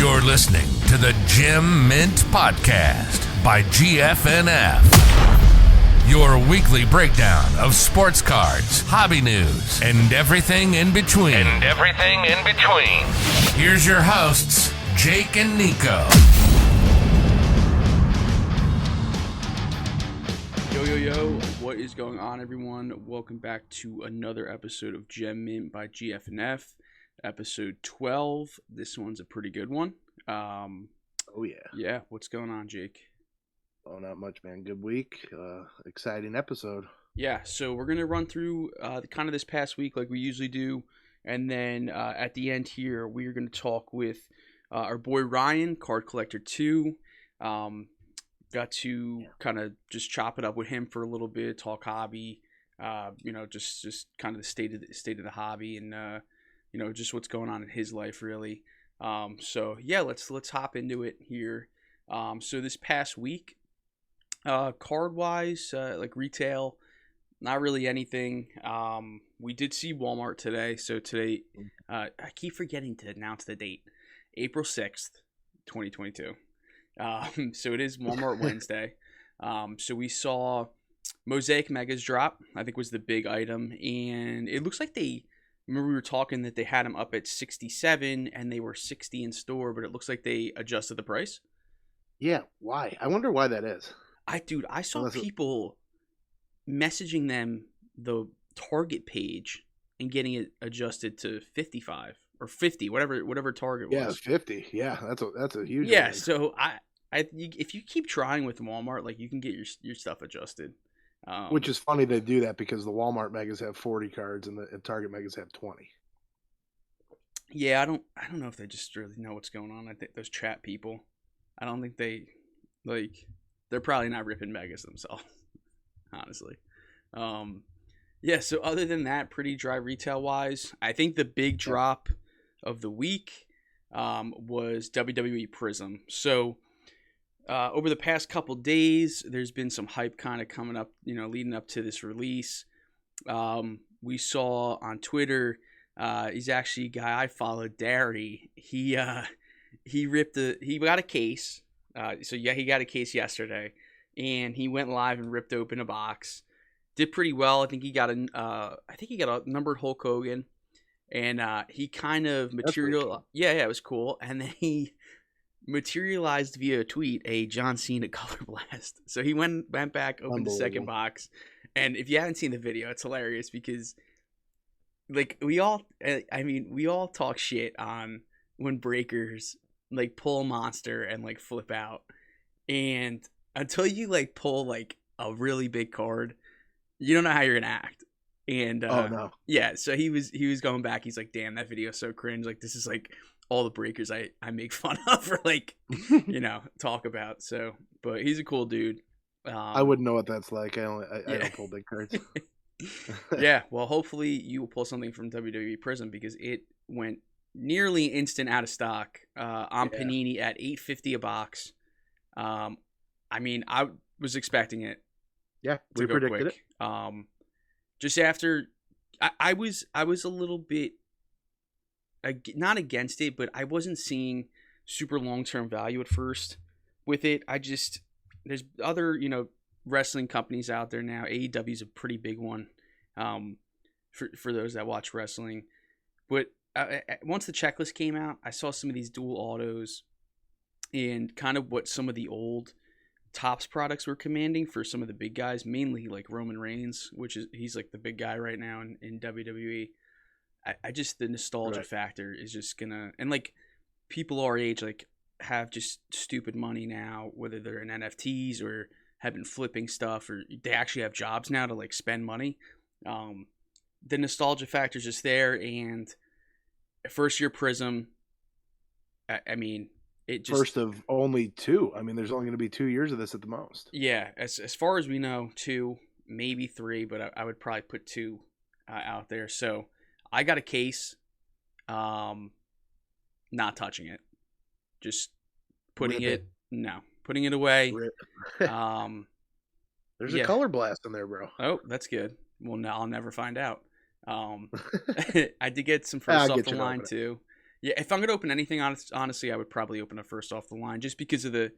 You're listening to the Gem Mint Podcast by GFNF. Your weekly breakdown of sports cards, hobby news, and everything in between. Here's your hosts, Jake and Nico. Yo, what is going on, everyone? Welcome back to another episode of Gem Mint by GFNF, episode 12. This one's a pretty good one. Yeah, what's going on, Jake? Oh, not much, man. Good week. Exciting episode. Yeah, so we're going to run through kind of this past week like we usually do, and then at the end here, we're going to talk with our boy Ryan, CardCollector2. Got to kind of just chop it up with him for a little bit, talk hobby, just kind of the state of the hobby, and just what's going on in his life, really. So yeah, let's hop into it here. So this past week, card wise, like retail, not really anything. We did see Walmart today. So today, I keep forgetting to announce the date, April 6th, 2022. So it is Walmart Wednesday. So we saw Mosaic Megas drop, I think was the big item. And it looks like remember we were talking that they had them up at 67 and they were 60 in store, but it looks like they adjusted the price. Yeah, why? I wonder why that is. I saw people messaging them the Target page and getting it adjusted to 55 or 50, whatever Target was. Yeah, it's 50. Yeah, that's a huge. Yeah, one. so if you keep trying with Walmart, like you can get your stuff adjusted. Which is funny they do that because the Walmart Megas have 40 cards and the Target Megas have 20. Yeah, I don't know if they just really know what's going on. I think those chat people, I don't think they're probably not ripping Megas themselves, honestly. Yeah, so other than that, pretty dry retail wise. I think the big drop of the week was WWE Prizm. So over the past couple days, there's been some hype kind of coming up, leading up to this release. We saw on Twitter, he's actually a guy I follow, Derry. He got a case. He got a case yesterday, and he went live and ripped open a box. Did pretty well. I think he got a numbered Hulk Hogan, and he kind of materialized. Cool. Yeah, it was cool. And then he materialized via a tweet a John Cena Color Blast. So he went back, opened the second box, and if you haven't seen the video, it's hilarious because like we all talk shit on when breakers like pull a monster and like flip out, and until you like pull like a really big card, you don't know how you're gonna act. And oh no, yeah, so he was going back. He's like, damn, that video is so cringe. Like this is like all the breakers I make fun of or like talk about. So, but he's a cool dude. I wouldn't know what that's like. I don't pull big cards. Yeah, well, hopefully you will pull something from WWE Prizm because it went nearly instant out of stock on Panini at $8.50 a box. I mean, I was expecting it. Yeah, we predicted it. Just after, I was a little bit not against it, but I wasn't seeing super long-term value at first with it. There's other, wrestling companies out there now. AEW is a pretty big one for those that watch wrestling. But once the checklist came out, I saw some of these dual autos and kind of what some of the old Topps products were commanding for some of the big guys, mainly like Roman Reigns, he's like the big guy right now in WWE. I just, the nostalgia factor is just gonna, and like people our age like have just stupid money now, whether they're in NFTs or have been flipping stuff or they actually have jobs now to like spend money. The nostalgia factor is just there, and first year Prizm, I mean, it just first of only two. I mean, there's only going to be 2 years of this at the most. Yeah, as far as we know, 2, maybe 3, but I would probably put 2 out there. So I got a case, not touching it, just putting it away. There's a color blast in there, bro. Oh, that's good. Well, now I'll never find out. I did get some first off the line too. Yeah, if I'm gonna open anything, honestly, I would probably open a first off the line, just because of the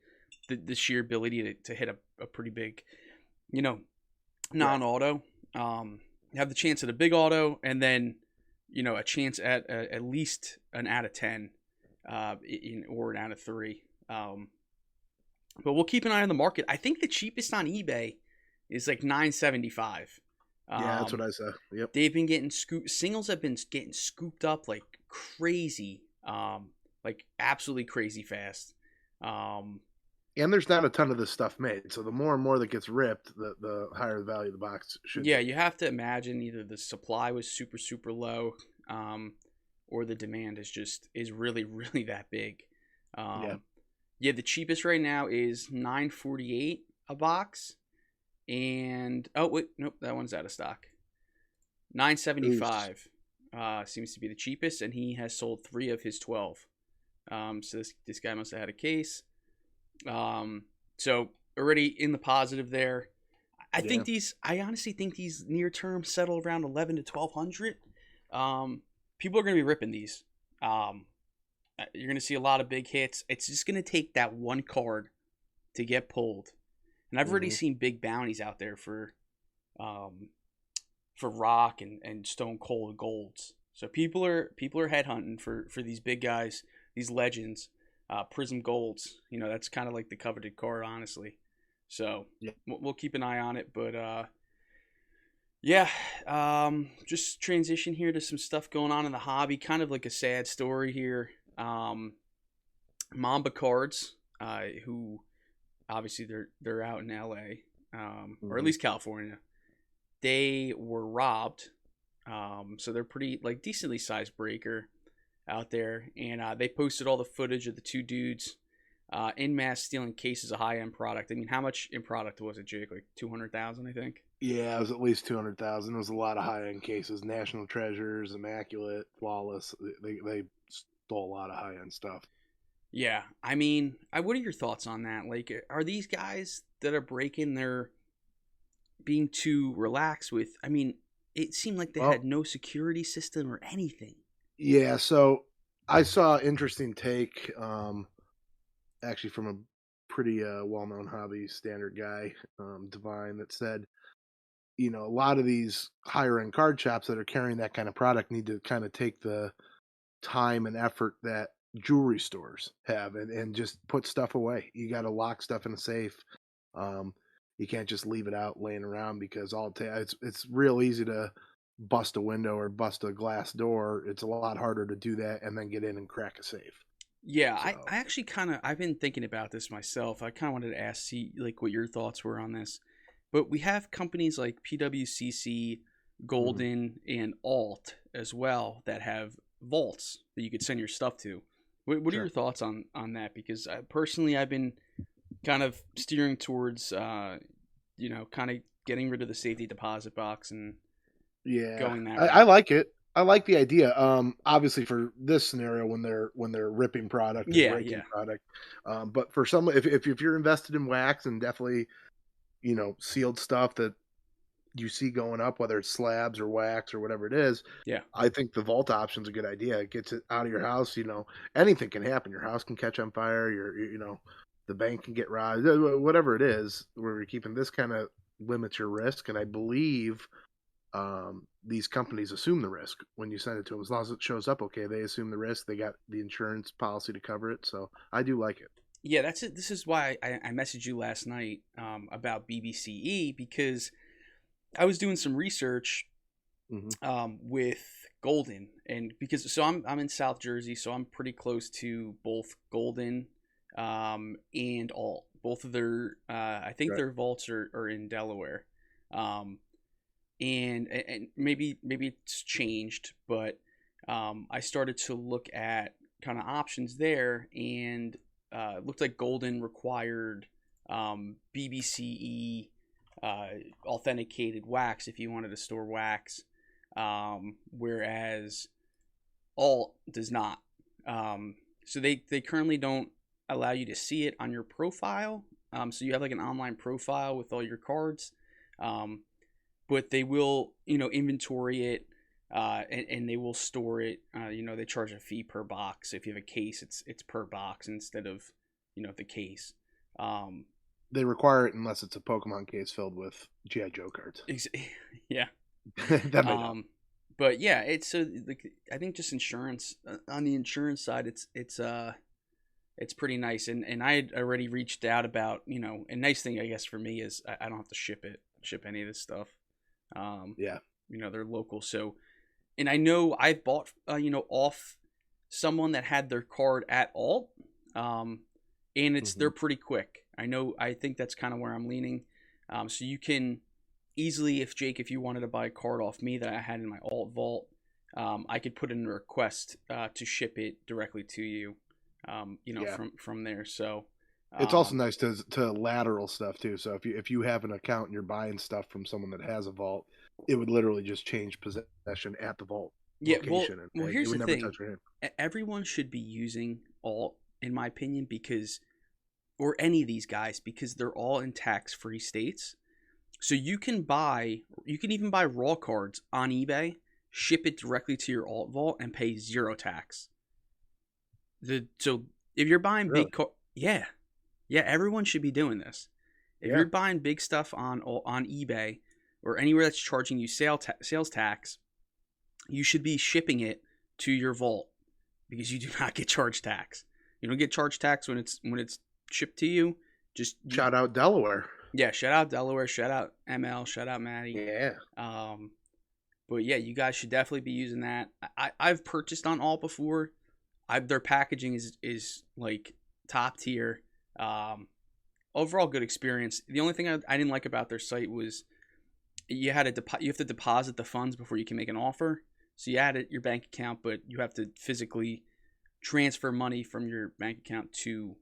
sheer ability to hit a pretty big, non-auto. Have the chance at a big auto, and then a chance at least an out of 10, or an out of 3. But we'll keep an eye on the market. I think the cheapest on eBay is like $9.75. Yeah, that's what I said. Yep. They've been getting singles have been getting scooped up like crazy, like absolutely crazy fast. And there's not a ton of this stuff made, so the more and more that gets ripped, the higher the value of the box should be. Yeah, you have to imagine either the supply was super, super low, or the demand is really, really that big. Yeah, the cheapest right now is $9.48 a box. And oh wait, nope, that one's out of stock. $9.75 seems to be the cheapest, and he has sold 3 of his 12. So this guy must have had a case. So already in the positive there. I honestly think these near term settle around 11 to 1200. People are going to be ripping these. You're going to see a lot of big hits. It's just going to take that one card to get pulled. And I've already seen big bounties out there for Rock and Stone Cold Golds. So people are headhunting for these big guys, these legends, Prizm Golds. That's kind of like the coveted card, honestly. So we'll keep an eye on it. But just transition here to some stuff going on in the hobby. Kind of like a sad story here. Mamba Cards, who obviously they're out in LA, or at least California. They were robbed. So they're pretty like decently sized breaker out there, and they posted all the footage of the 2 dudes in mass stealing cases of high end product. I mean, how much in product was it, Jake? Like 200,000, I think. Yeah, it was at least 200,000. It was a lot of high end cases, National Treasures, Immaculate, Flawless. They stole a lot of high end stuff. Yeah, I mean, what are your thoughts on that? Like, are these guys that are breaking, they're being too relaxed with? I mean, it seemed like they had no security system or anything. Yeah, so I saw an interesting take, actually from a pretty well-known hobby standard guy, Divine, that said, a lot of these higher-end card shops that are carrying that kind of product need to kind of take the time and effort that jewelry stores have and just put stuff away. You got to lock stuff in a safe. You can't just leave it out laying around, because it's real easy to bust a window or bust a glass door. It's a lot harder to do that and then get in and crack a safe. Yeah, so. I actually I've been thinking about this myself. I kind of wanted to see like what your thoughts were on this. But we have companies like PWCC, Golden, and Alt as well that have vaults that you could send your stuff to. What are your thoughts on that? Because personally, I've been kind of steering towards, kind of getting rid of the safety deposit box and going that way. I like it. I like the idea. Obviously for this scenario, when they're ripping product, and breaking product. But for some, if you're invested in wax and definitely, sealed stuff that you see going up, whether it's slabs or wax or whatever it is, I think the vault option's a good idea. It gets it out of your house. Anything can happen. Your house can catch on fire. The bank can get robbed. Whatever it is, where you're keeping this kind of limits your risk. And I believe these companies assume the risk when you send it to them. As long as it shows up okay, they assume the risk. They got the insurance policy to cover it. So I do like it. Yeah, that's it. This is why I messaged you last night about BBCE, because I was doing some research with Golden, and because I'm in South Jersey, so I'm pretty close to both Golden and Alt. Both of their I think their vaults are in Delaware, and maybe it's changed, but I started to look at kind of options there, and it looked like Golden required BBCE authenticated wax if you wanted to store wax, whereas Alt does not. So they currently don't allow you to see it on your profile. So you have like an online profile with all your cards, but they will inventory it and they will store it. They charge a fee per box. If you have a case, it's per box instead of the case. They require it unless it's a Pokemon case filled with G.I. Joe cards. Yeah. That may help. But yeah, it's I think just insurance on the insurance side, it's pretty nice. And I had already reached out about a nice thing I guess for me is I don't have to ship any of this stuff. Yeah. They're local, so. And I know I've bought, off someone that had their card at Alt, and they're pretty quick. I think that's kind of where I'm leaning. So you can easily, if you wanted to buy a card off me that I had in my Alt vault, I could put in a request to ship it directly to you, from there. So it's also nice to lateral stuff too. So if you have an account and you're buying stuff from someone that has a vault, it would literally just change possession at the vault location. Well, here's the thing. Everyone should be using Alt, in my opinion, or any of these guys, because they're all in tax-free states. So you can even buy raw cards on eBay, ship it directly to your Alt vault, and pay 0 tax. So if you're buying big cards, yeah, everyone should be doing this. If you're buying big stuff on eBay, or anywhere that's charging you sales tax, you should be shipping it to your vault, because you do not get charged tax. You don't get charged tax when it's shipped to you. Just shout out Delaware. Yeah, shout out Delaware, shout out ML, shout out Maddie. Yeah. But yeah, you guys should definitely be using that. I've purchased on Alt before. Their packaging is like top tier. Overall good experience. The only thing I didn't like about their site was you have to deposit the funds before you can make an offer. So you add your bank account, but you have to physically transfer money from your bank account to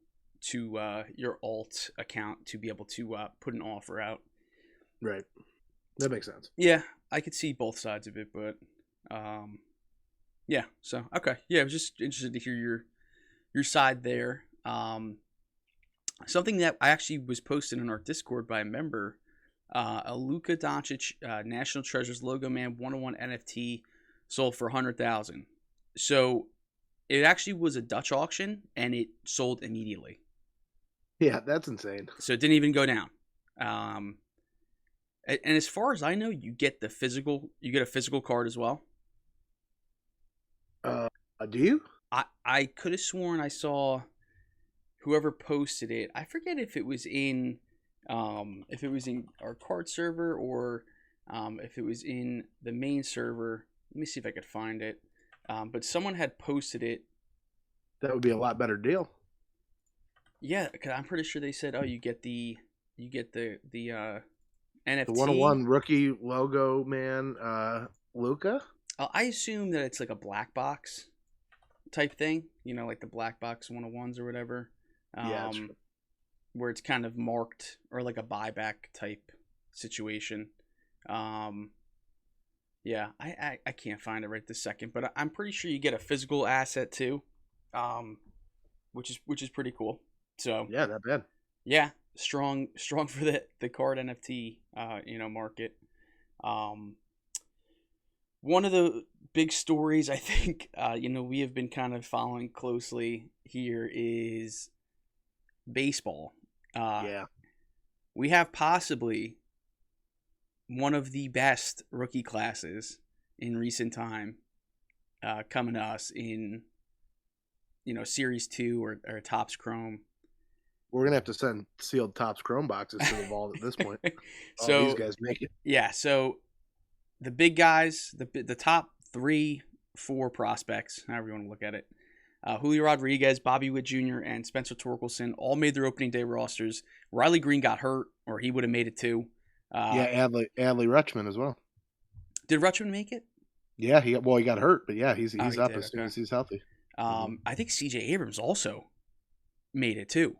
your Alt account to be able to put an offer out. Right. That makes sense. Yeah, I could see both sides of it, but yeah. So okay, yeah, I was just interested to hear your side there. Something that I actually was posted in our Discord by a member. A Luka Doncic National Treasures Logo Man 101 NFT sold for $100,000. So it actually was a Dutch auction and it sold immediately. Yeah, that's insane. So it didn't even go down. And as far as I know, you get a physical card as well. Do you? I could have sworn I saw whoever posted it. I forget if it was in our card server or if it was in the main server. Let me see if I could find it. But someone had posted it. That would be a lot better deal. Yeah, because I'm pretty sure they said, "Oh, you get the NFT, the 101 rookie logo man, Luka." I assume that it's like a black box type thing, like the black box 101s or whatever. Yeah, where it's kind of marked, or like a buyback type situation. Yeah, I can't find it right this second, but I'm pretty sure you get a physical asset too, which is pretty cool. So yeah, not bad. Yeah, strong for the card NFT market. One of the big stories I think we have been kind of following closely here is baseball. Yeah. We have possibly one of the best rookie classes in recent time coming to us in Series 2 or Topps Chrome. We're going to have to send sealed Topps Chrome boxes to the vault at this point. So these guys make it. Yeah, so the big guys, the top 3-4 prospects, however you want to look at it, Julio Rodriguez, Bobby Witt Jr., and Spencer Torkelson all made their opening day rosters. Riley Green got hurt, or he would have made it too. Adley Rutschman as well. Did Rutschman make it? Yeah, he got hurt, but yeah, he's up as soon as he's healthy. I think C.J. Abrams also made it too.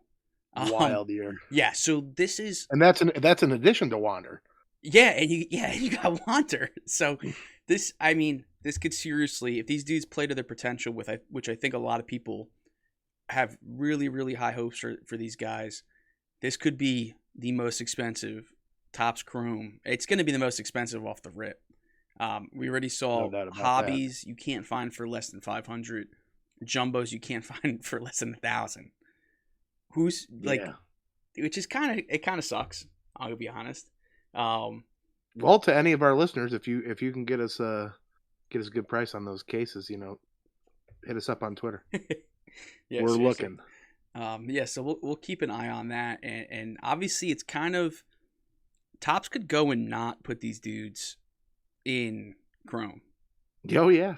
Wild year. Yeah, so this is, and that's an addition to Wander. Yeah, and you got Wander. So this could seriously, if these dudes play to their potential, which I think a lot of people have really, really high hopes for these guys, this could be the most expensive Topps Chrome. It's going to be the most expensive off the rip. We already saw hobbies you can't find for less than 500. Jumbos you can't find for less than 1,000. Who's like, which is kind of sucks. I'll be honest. Well, to any of our listeners, if you can get us a good price on those cases, hit us up on Twitter. Yeah, we're seriously. looking. So we'll keep an eye on that, and obviously it's kind of Topps could go and not put these dudes in Chrome. Oh yeah,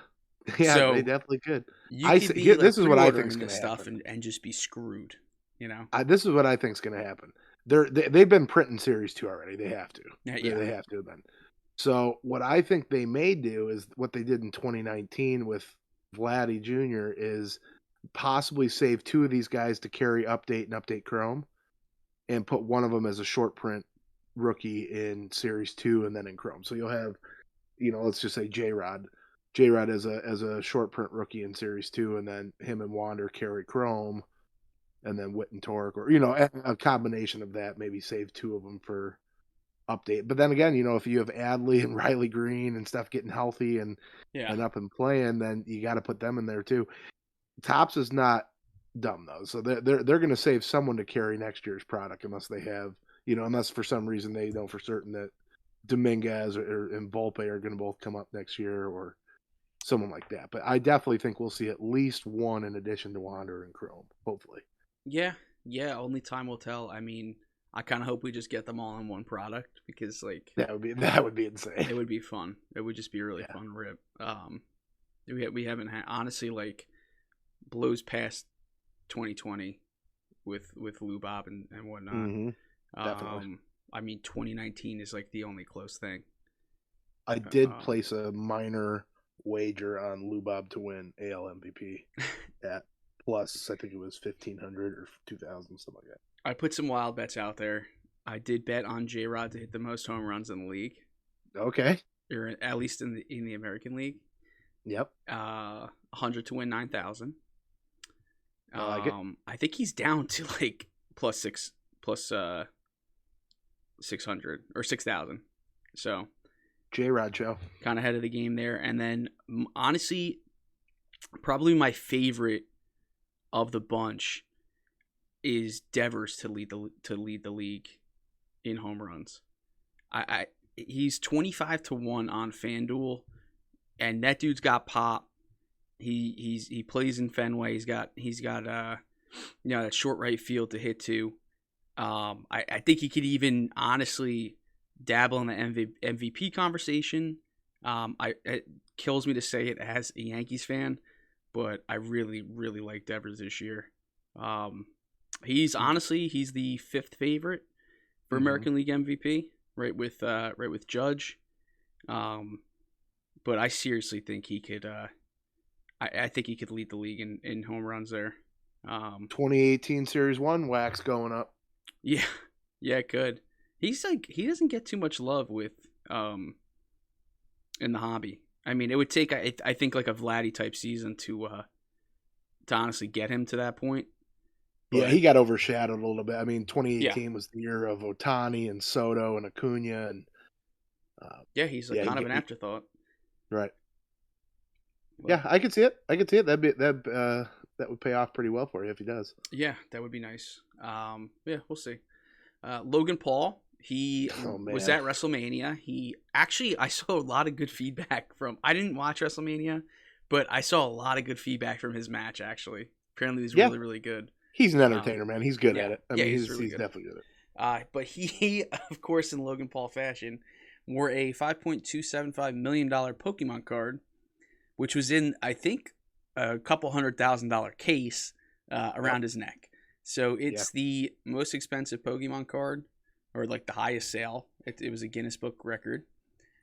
so they definitely could. This is what I think is going to happen, and just be screwed. This is what I think is going to happen. They've been printing Series 2 already. They have to. Yeah. They have to have been. So what I think they may do is what they did in 2019 with Vladdy Jr. is possibly save 2 of these guys to carry Update and Update Chrome, and put one of them as a short print rookie in Series 2 and then in Chrome. So you'll have, let's just say J-Rod as a short print rookie in Series 2, and then him and Wander carry Chrome, and then Witt and Torque, or a combination of that, maybe save 2 of them for Update. But then again, if you have Adley and Riley Green and stuff getting healthy and up and playing, then you got to put them in there too. Topps is not dumb though, so they're going to save someone to carry next year's product, unless they have, unless for some reason they know for certain that Dominguez and Volpe are going to both come up next year, or someone like that. But I definitely think we'll see at least one in addition to Wander and Chrome, hopefully. Yeah, only time will tell. I mean, I kind of hope we just get them all in one product, because like that would be insane. It would be fun. It would just be a really fun rip. We haven't had, honestly, like, blows past 2020 with Lou Bob and whatnot. Mm-hmm. Definitely. I mean, 2019 is like the only close thing. I did place a minor wager on Lou Bob to win AL MVP at plus, I think it was 1,500 or 2,000, something like that. I put some wild bets out there. I did bet on J-Rod to hit the most home runs in the league. Okay. Or at least in the American League. Yep. 100 to win 9,000. I like it. I think he's down to like plus 600 or 6,000. So J-Rod show. Kind of ahead of the game there. And then honestly, probably my favorite of the bunch is Devers to lead the league in home runs. He's 25 to 1 on FanDuel, and that dude's got pop. He plays in Fenway. He's got that short right field to hit to. I think he could even honestly dabble in the MVP conversation. It kills me to say it as a Yankees fan, but I really, really like Devers this year. He's the 5th favorite for American League MVP, right with Judge. But I seriously think he could. I think he could lead the league in home runs there. 2018 Series 1 wax going up. Yeah, it could. He doesn't get too much love with in the hobby. I mean, it would take I think like a Vladdy type season to honestly get him to that point. But, yeah, he got overshadowed a little bit. I mean, 2018 was the year of Ohtani and Soto and Acuna, and he's kind of an afterthought. Right. Well, yeah, I could see it. That would pay off pretty well for you if he does. Yeah, that would be nice. We'll see. Logan Paul, he was at WrestleMania. I saw a lot of good feedback from. I didn't watch WrestleMania, but I saw a lot of good feedback from his match. Actually, apparently he's really, really good. He's an entertainer, man. He's good at it. I mean, he's really definitely good at it. But he, of course, in Logan Paul fashion, wore a $5.275 million Pokemon card, which was in, I think, a couple $100,000 case around his neck. So it's the most expensive Pokemon card, or like the highest sale. It was a Guinness Book record.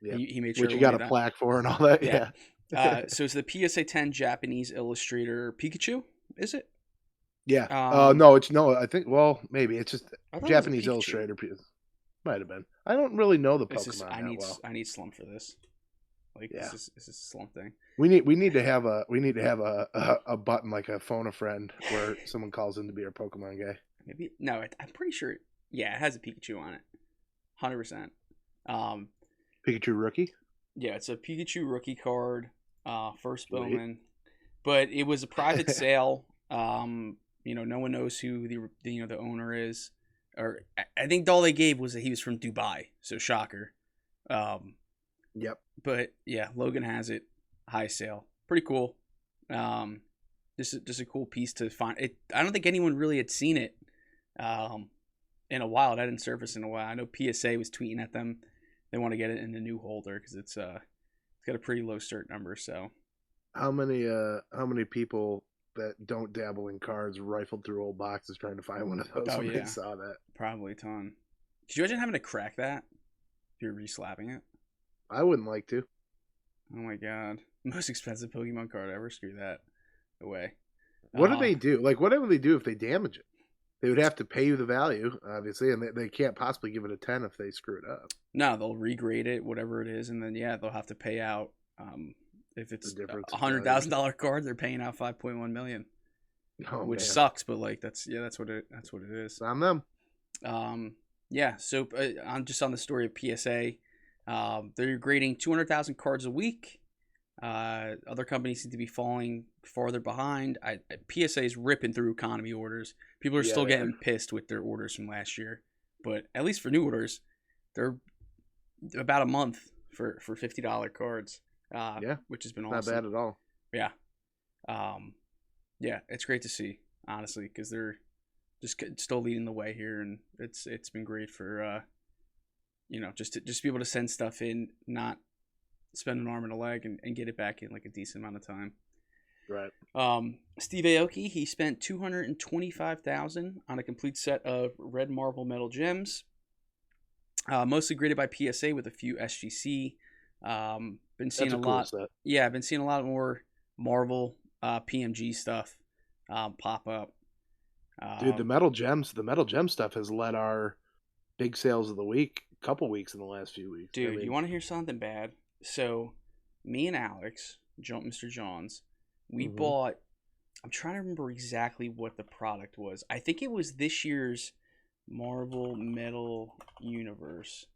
Yeah. He made sure which you got a plaque for and all that. Yeah. So it's the PSA 10 Japanese illustrator Pikachu, is it? Yeah. I think, maybe it's just Japanese illustrator. Might have been. I don't really know the Pokemon I need Slump for this. This is a Slump thing. We need to have a button like a phone a friend where someone calls in to be our Pokemon guy. Maybe no, I'm pretty sure. Yeah, it has a Pikachu on it, 100%. Pikachu rookie. Yeah, it's a Pikachu rookie card, first Bowman, but it was a private sale. No one knows who the owner is, or I think all they gave was that he was from Dubai. So shocker. Yep. But yeah, Logan has it, high sale, pretty cool. Just a cool piece to find. I don't think anyone really had seen it, in a while. It hadn't surfaced in a while. I know PSA was tweeting at them. They want to get it in the new holder because it's got a pretty low cert number. So how many people that don't dabble in cards rifled through old boxes trying to find one of those when they saw that? Probably a ton. Could you imagine having to crack that if you're reslapping it? I wouldn't like to. Oh my god. Most expensive Pokemon card ever. Screw that away. What do they do? Like, whatever they do if they damage it? They would have to pay you the value, obviously, and they can't possibly give it a 10 if they screw it up. No, they'll regrade it, whatever it is, and then they'll have to pay out. If it's a $100,000 card, they're paying out $5.1 million, which sucks. But like that's what it is. On them. So I'm just on the story of PSA. They're grading 200,000 cards a week. Other companies seem to be falling farther behind. PSA is ripping through economy orders. People are still getting pissed with their orders from last year, but at least for new orders, they're about a month for $50 cards. Which has been awesome. Not bad at all. Yeah. It's great to see, honestly, because they're just still leading the way here, and it's been great for just to be able to send stuff in, not spend an arm and a leg, and get it back in like a decent amount of time. Right. Steve Aoki, he spent $225,000 on a complete set of red Marvel metal gems, mostly graded by PSA with a few SGC. Been seeing a lot. Set. Yeah, I've been seeing a lot more Marvel PMG stuff pop up. Dude, the metal gem stuff has led our big sales of the week a couple weeks in the last few weeks. Dude, you want to hear something bad? So, me and Alex, Mr. Johns, we bought. I'm trying to remember exactly what the product was. I think it was this year's Marvel Metal Universe,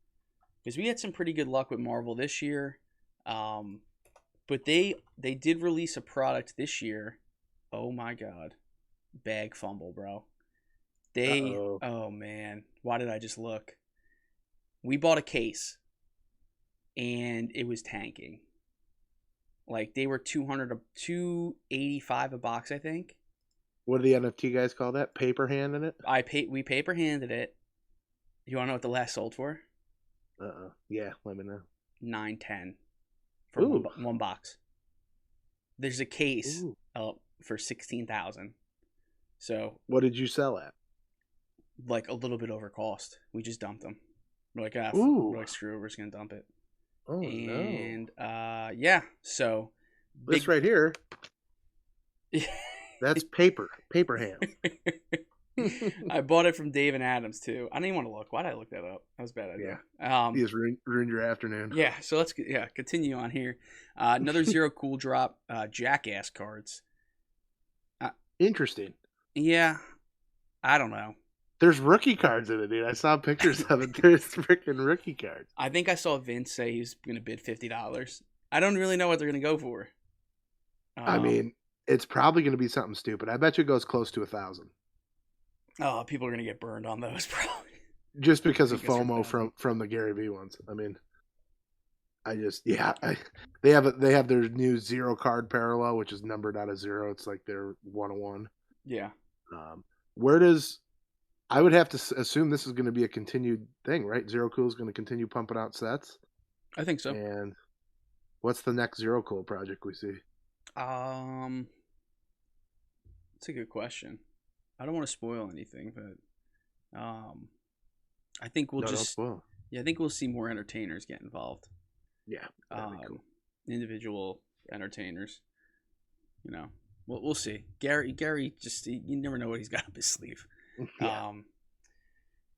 because we had some pretty good luck with Marvel this year. But they did release a product this year. Oh my god, bag fumble, bro. Oh man, why did I just look? We bought a case, and it was tanking. Like, they were $285 a box, I think. What do the NFT guys call that? Paper handing it? We paper handed it. You want to know what the last sold for? Yeah, let me know. $910 for one box. There's a case up for $16,000. So what did you sell at? Like a little bit over cost. We just dumped them. We're like, we're like, screw it, we're just gonna dump it. Oh, and no. So this right here, that's paper hand. I bought it from Dave and Adams too. I didn't even want to look. Why did I look that up? That was a bad idea. You just ruined your afternoon. Yeah, so let's continue on here. Another Zero Cool drop, Jackass cards. Interesting. Yeah, I don't know. There's rookie cards in it, dude. I saw pictures of it. There's freaking rookie cards. I think I saw Vince say he was going to bid $50. I don't really know what they're going to go for. I mean, it's probably going to be something stupid. I bet you it goes close to 1,000. Oh, people are going to get burned on those, probably. Just because of FOMO from the Gary Vee ones. I mean, they have their new zero card parallel, which is numbered out of 0. It's like their 101. Yeah. I would have to assume this is going to be a continued thing, right? Zero Cool is going to continue pumping out sets. I think so. And what's the next Zero Cool project we see? That's a good question. I don't want to spoil anything, but I think we'll just spoil. Yeah, I think we'll see more entertainers get involved. Yeah, that'd be cool. Individual entertainers. We'll see. Gary just you never know what he's got up his sleeve. Yeah.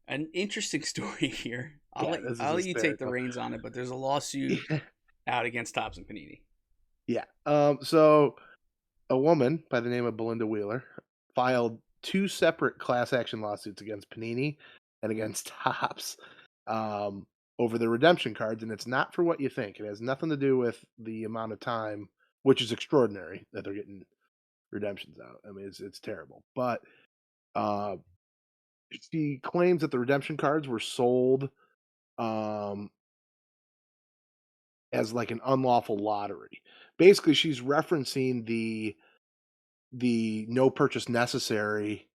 An interesting story here. I'll let you take the reins on it, but there's a lawsuit out against Topps and Panini. Yeah. So a woman by the name of Belinda Wheeler filed 2 separate class action lawsuits against Panini and against Topps over the redemption cards, and it's not for what you think. It has nothing to do with the amount of time, which is extraordinary that they're getting redemptions out. I mean, it's terrible. But she claims that the redemption cards were sold as like an unlawful lottery. Basically, she's referencing the no purchase necessary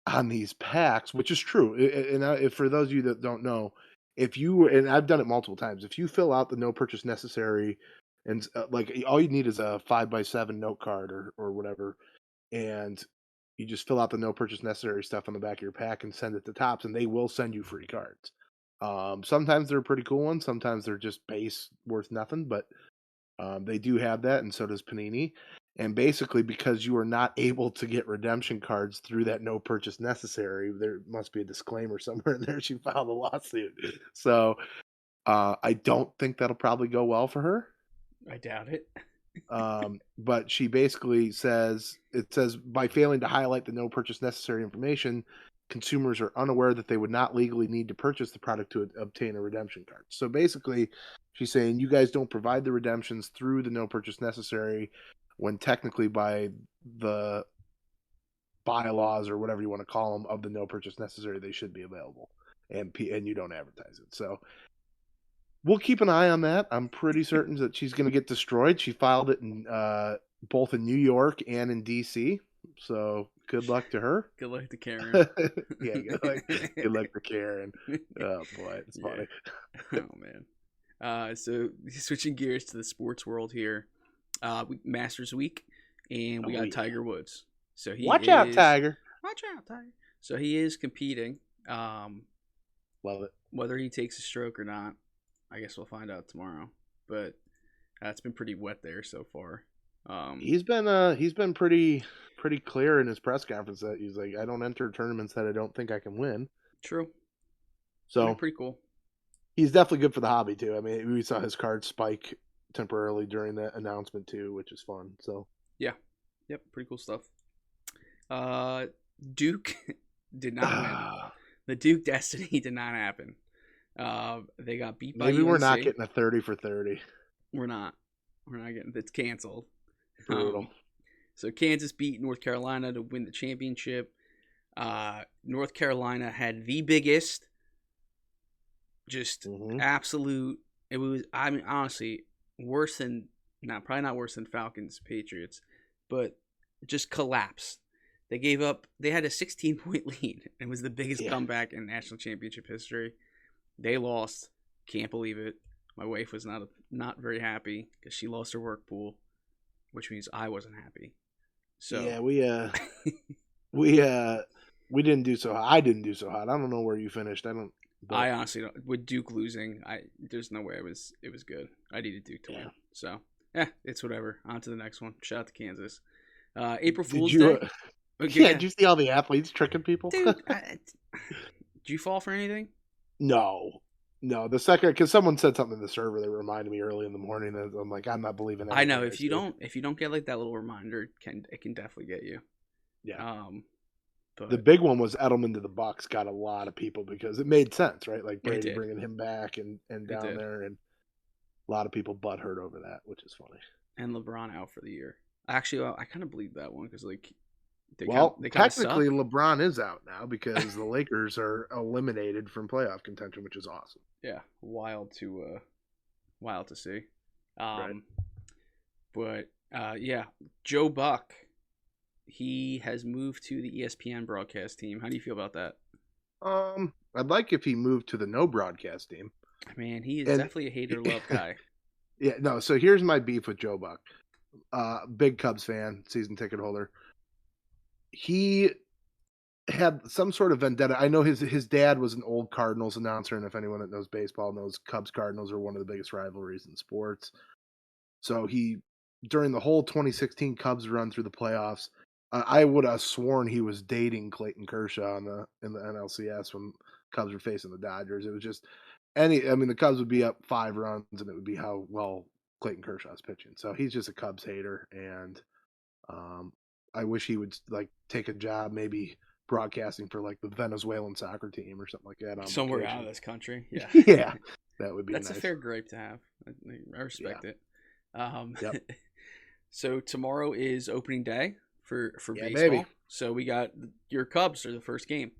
on these packs, which is true. And for those of you that don't know, if you, and I've done it multiple times, if you fill out the no purchase necessary, and like all you need is a 5x7 note card or whatever, and you just fill out the no purchase necessary stuff on the back of your pack and send it to Topps, and they will send you free cards. Sometimes they're pretty cool ones, sometimes they're just base worth nothing, but they do have that, and so does Panini. And basically, because you are not able to get redemption cards through that no purchase necessary, there must be a disclaimer somewhere in there. She filed a lawsuit. So I don't think that'll probably go well for her. I doubt it. But she basically says, it says, by failing to highlight the no purchase necessary information, consumers are unaware that they would not legally need to purchase the product to obtain a redemption card. So basically, she's saying you guys don't provide the redemptions through the no purchase necessary, when technically by the bylaws or whatever you want to call them of the no purchase necessary, they should be available, and you don't advertise it. So we'll keep an eye on that. I'm pretty certain that she's going to get destroyed. She filed it in both in New York and in DC. So good luck to her. Good luck to Karen. Yeah, good luck to Karen. Oh boy, it's funny. Oh man. So switching gears to the sports world here. Masters Week, and we got Tiger Woods. So Watch out, Tiger. So he is competing. Love it. Whether he takes a stroke or not, I guess we'll find out tomorrow. But it's been pretty wet there so far. He's been pretty clear in his press conference that he's like, I don't enter tournaments that I don't think I can win. True. So pretty cool. He's definitely good for the hobby too. I mean, we saw his card spike temporarily during that announcement too, which is fun. So yeah, yep, pretty cool stuff. Duke did not win. The Duke destiny did not happen. They got beat by maybe UNC. We're not getting a 30 for 30. We're not getting. It's canceled. Brutal. So Kansas beat North Carolina to win the championship. North Carolina had the biggest, just absolute. It was, I mean, honestly, probably not worse than Falcons Patriots, but just collapsed. They gave up. They had a 16-point lead. It was the biggest comeback in national championship history. They lost. Can't believe it. My wife was not very happy because she lost her work pool, which means I wasn't happy. So yeah, we didn't do so hot. I didn't do so hot. I don't know where you finished. I honestly don't. With Duke losing, there's no way it was good. I needed Duke to win. So it's whatever. On to the next one. Shout out to Kansas. April Fool's Day. Okay, did you see all the athletes tricking people? Dude, did you fall for anything? No. The second, because someone said something in the server that reminded me early in the morning, and I'm like, I'm not believing that. I know if you don't get like that little reminder, it can definitely get you. Yeah. But the big one was Edelman to the Bucks got a lot of people because it made sense, right? Like Brady bringing him back and down there, and a lot of people butthurt over that, which is funny. And LeBron out for the year. Actually, I kind of believe that one because like. Technically, LeBron is out now because the Lakers are eliminated from playoff contention, which is awesome. Yeah, wild to see. Right. But Joe Buck, he has moved to the ESPN broadcast team. How do you feel about that? I'd like if he moved to the no broadcast team. Man, he is definitely a hater-love guy. Yeah, no. So here's my beef with Joe Buck. Big Cubs fan, season ticket holder. He had some sort of vendetta. I know his dad was an old Cardinals announcer, and if anyone that knows baseball knows, Cubs Cardinals are one of the biggest rivalries in sports. So during the whole 2016 Cubs run through the playoffs, I would have sworn he was dating Clayton Kershaw in the NLCS when Cubs were facing the Dodgers. It was just the Cubs would be up 5 runs, and it would be how well Clayton Kershaw's pitching. So he's just a Cubs hater, and I wish he would like take a job, maybe broadcasting for like the Venezuelan soccer team or something like that. Somewhere out of this country. Yeah. Yeah. That would be That's nice. a fair gripe to have. I respect it. Yep. So tomorrow is opening day for Yeah, baseball. baby. So we got your Cubs are the first game.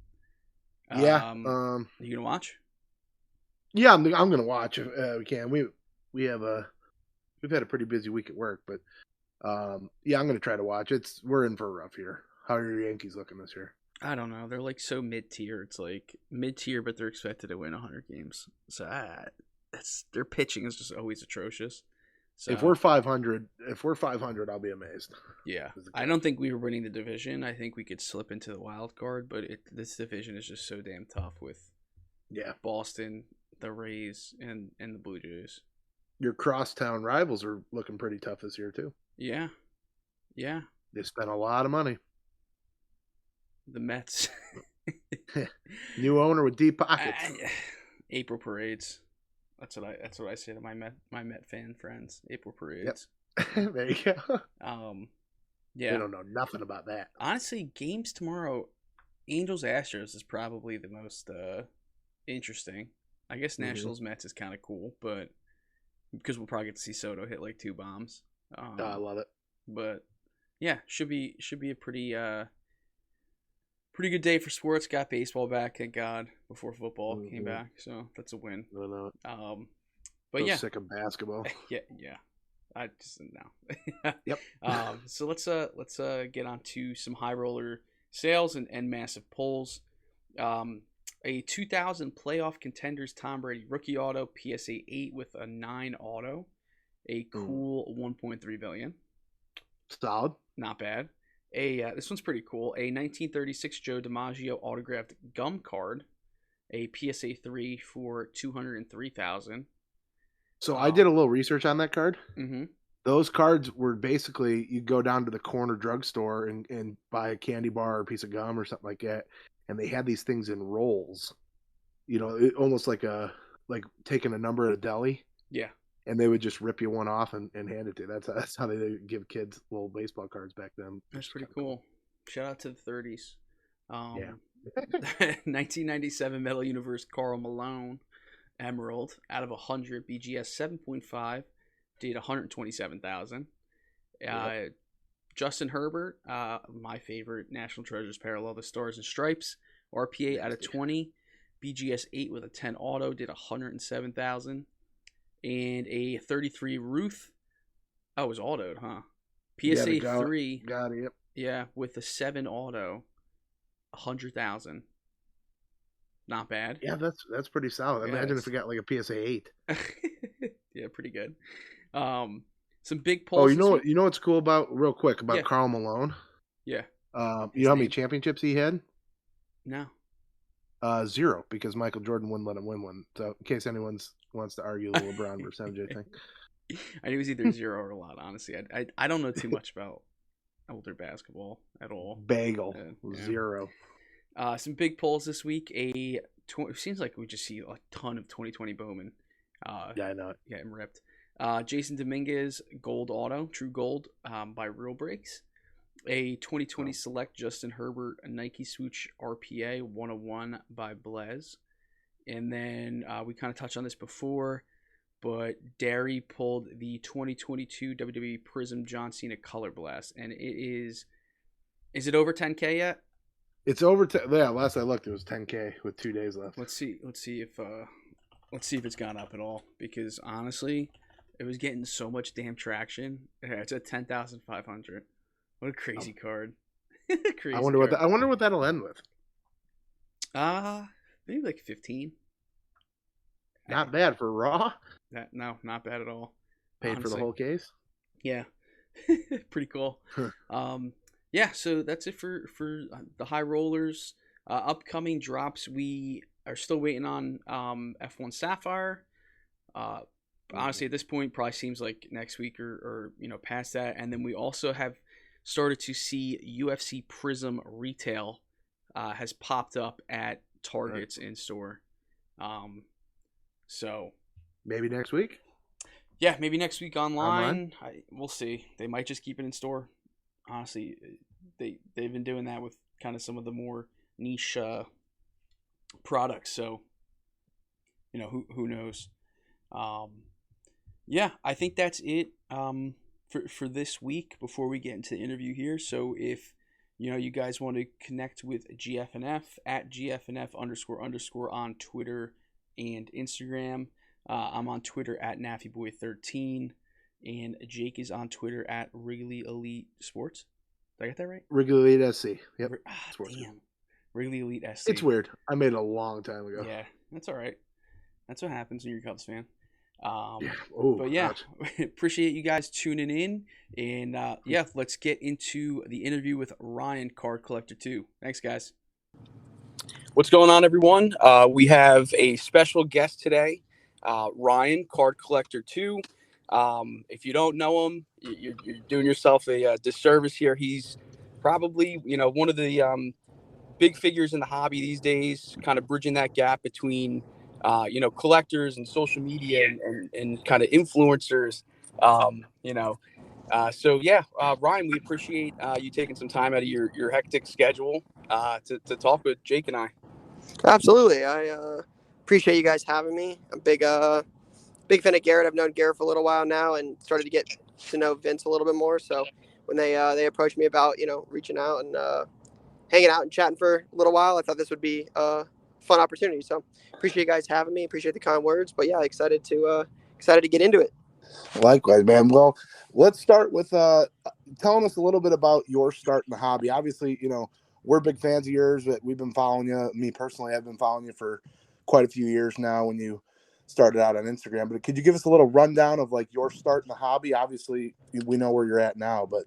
Yeah. You gonna watch? Yeah, I'm gonna watch if we can. We've had a pretty busy week at work, but yeah, I'm gonna try to watch. We're in for a rough year. How are your Yankees looking this year? I don't know. They're like so mid-tier. It's like mid-tier, but they're expected to win 100 games. So their pitching is just always atrocious. So If we're 500, I'll be amazed. yeah, I don't think we were winning the division. I think we could slip into the wild card, but this division is just so damn tough with Boston, the Rays, and the Blue Jays. Your crosstown rivals are looking pretty tough this year too. Yeah. They spent a lot of money. The Mets. New owner with deep pockets. April parades. That's what I say to my Met fan friends. April parades. Yep. There you go. Yeah. They don't know nothing about that. Honestly, games tomorrow, Angels Astros is probably the most interesting. I guess Nationals Mets is kind of cool, but because we'll probably get to see Soto hit like 2 bombs. I love it. But yeah, should be a pretty good day for sports. Got baseball back, thank God, before football came back. So that's a win. I know. But so yeah, sick of basketball. yeah. I just no. Yep. So let's get on to some high roller sales and massive pulls. A 2000 playoff contenders Tom Brady rookie auto, PSA 8 with a 9 auto, a cool 1.3 billion. Solid. Not bad. This one's pretty cool. A 1936 Joe DiMaggio autographed gum card, a PSA 3 for 203,000. So I did a little research on that card. Mm-hmm. Those cards were basically you go down to the corner drugstore and buy a candy bar or a piece of gum or something like that, and they had these things in rolls. You know, almost like taking a number at a deli. Yeah. And they would just rip you one off and hand it to you. That's how they give kids little baseball cards back then. That's pretty cool. Shout out to the 30s. 1997 Metal Universe Karl Malone Emerald out of 100 BGS 7.5 did 127,000. Justin Herbert, my favorite National Treasures parallel, the Stars and Stripes RPA out of 20 BGS 8 with a 10 auto did 107,000. And a 33 Ruth. Oh, it was autoed, huh? PSA 3. Got it, yep. Yeah, with a 7 auto, 100,000. Not bad. Yeah, that's pretty solid. Imagine if we got like a PSA 8. Yeah, pretty good. Some big pulls. Oh, you know what's cool about Karl Malone? Yeah. You know how many championships he had? No. 0, because Michael Jordan wouldn't let him win one. So in case anyone wants to argue the LeBron versus MJ thing. I knew it was either 0 or a lot, honestly. I don't know too much about older basketball at all. Bagel. 0. Some big pulls this week. It seems like we just see a ton of 2020 Bowman. Yeah, I know it. Getting ripped. Jason Dominguez Gold Auto, True Gold by Real Breaks. A 2020 Select Justin Herbert a Nike Swoosh RPA 101 by Blez. And then we kind of touched on this before, but Derry pulled the 2022 WWE Prizm John Cena Color Blast. And is it over 10K yet? It's over. Yeah, last I looked, it was 10K with 2 days left. Let's see if it's gone up at all, because honestly, it was getting so much damn traction. Yeah, it's at 10,500. What a crazy card! Crazy. I wonder what that'll end with. Maybe like 15. Not bad for Raw. No, not bad at all. Paid honestly. For the whole case. Yeah, pretty cool. Yeah. So that's it for the high rollers. Upcoming drops, we are still waiting on F1 Sapphire. Honestly, at this point, probably seems like next week or past that. And then we also have started to see UFC Prizm retail has popped up at Targets in store. So maybe next week. Yeah, maybe next week online. We'll see. They might just keep it in store. Honestly, they've been doing that with kind of some of the more niche products. So who knows. Yeah, I think that's it for this week before we get into the interview here. So if you guys want to connect with GFNF at GFNF__ on Twitter and Instagram. I'm on Twitter at NaffyBoy13, and Jake is on Twitter at Wrigley Elite Sports. Did I get that right? Wrigley Elite SC. Yep. Damn. Wrigley Elite SC. It's weird. I made it a long time ago. Yeah, that's all right. That's what happens when you're a Cubs fan. But yeah, appreciate you guys tuning in, and let's get into the interview with Ryan, CardCollector2. Thanks, guys. What's going on, everyone? We have a special guest today, Ryan, CardCollector2. If you don't know him, you're doing yourself a disservice here. He's probably one of the big figures in the hobby these days, kind of bridging that gap between collectors and social media and kind of influencers, Ryan, we appreciate you taking some time out of your hectic schedule to talk with Jake and I. Absolutely. I appreciate you guys having me. I'm big fan of Garrett. I've known Garrett for a little while now and started to get to know Vince a little bit more. So when they approached me about, reaching out and hanging out and chatting for a little while, I thought this would be fun opportunity. So appreciate you guys having me. Appreciate the kind words, but yeah, excited to get into it. Likewise, man. Well, let's start with telling us a little bit about your start in the hobby. Obviously, we're big fans of yours, but we've been following you. Me personally, I've been following you for quite a few years now when you started out on Instagram. But could you give us a little rundown of like your start in the hobby? Obviously, we know where you're at now, but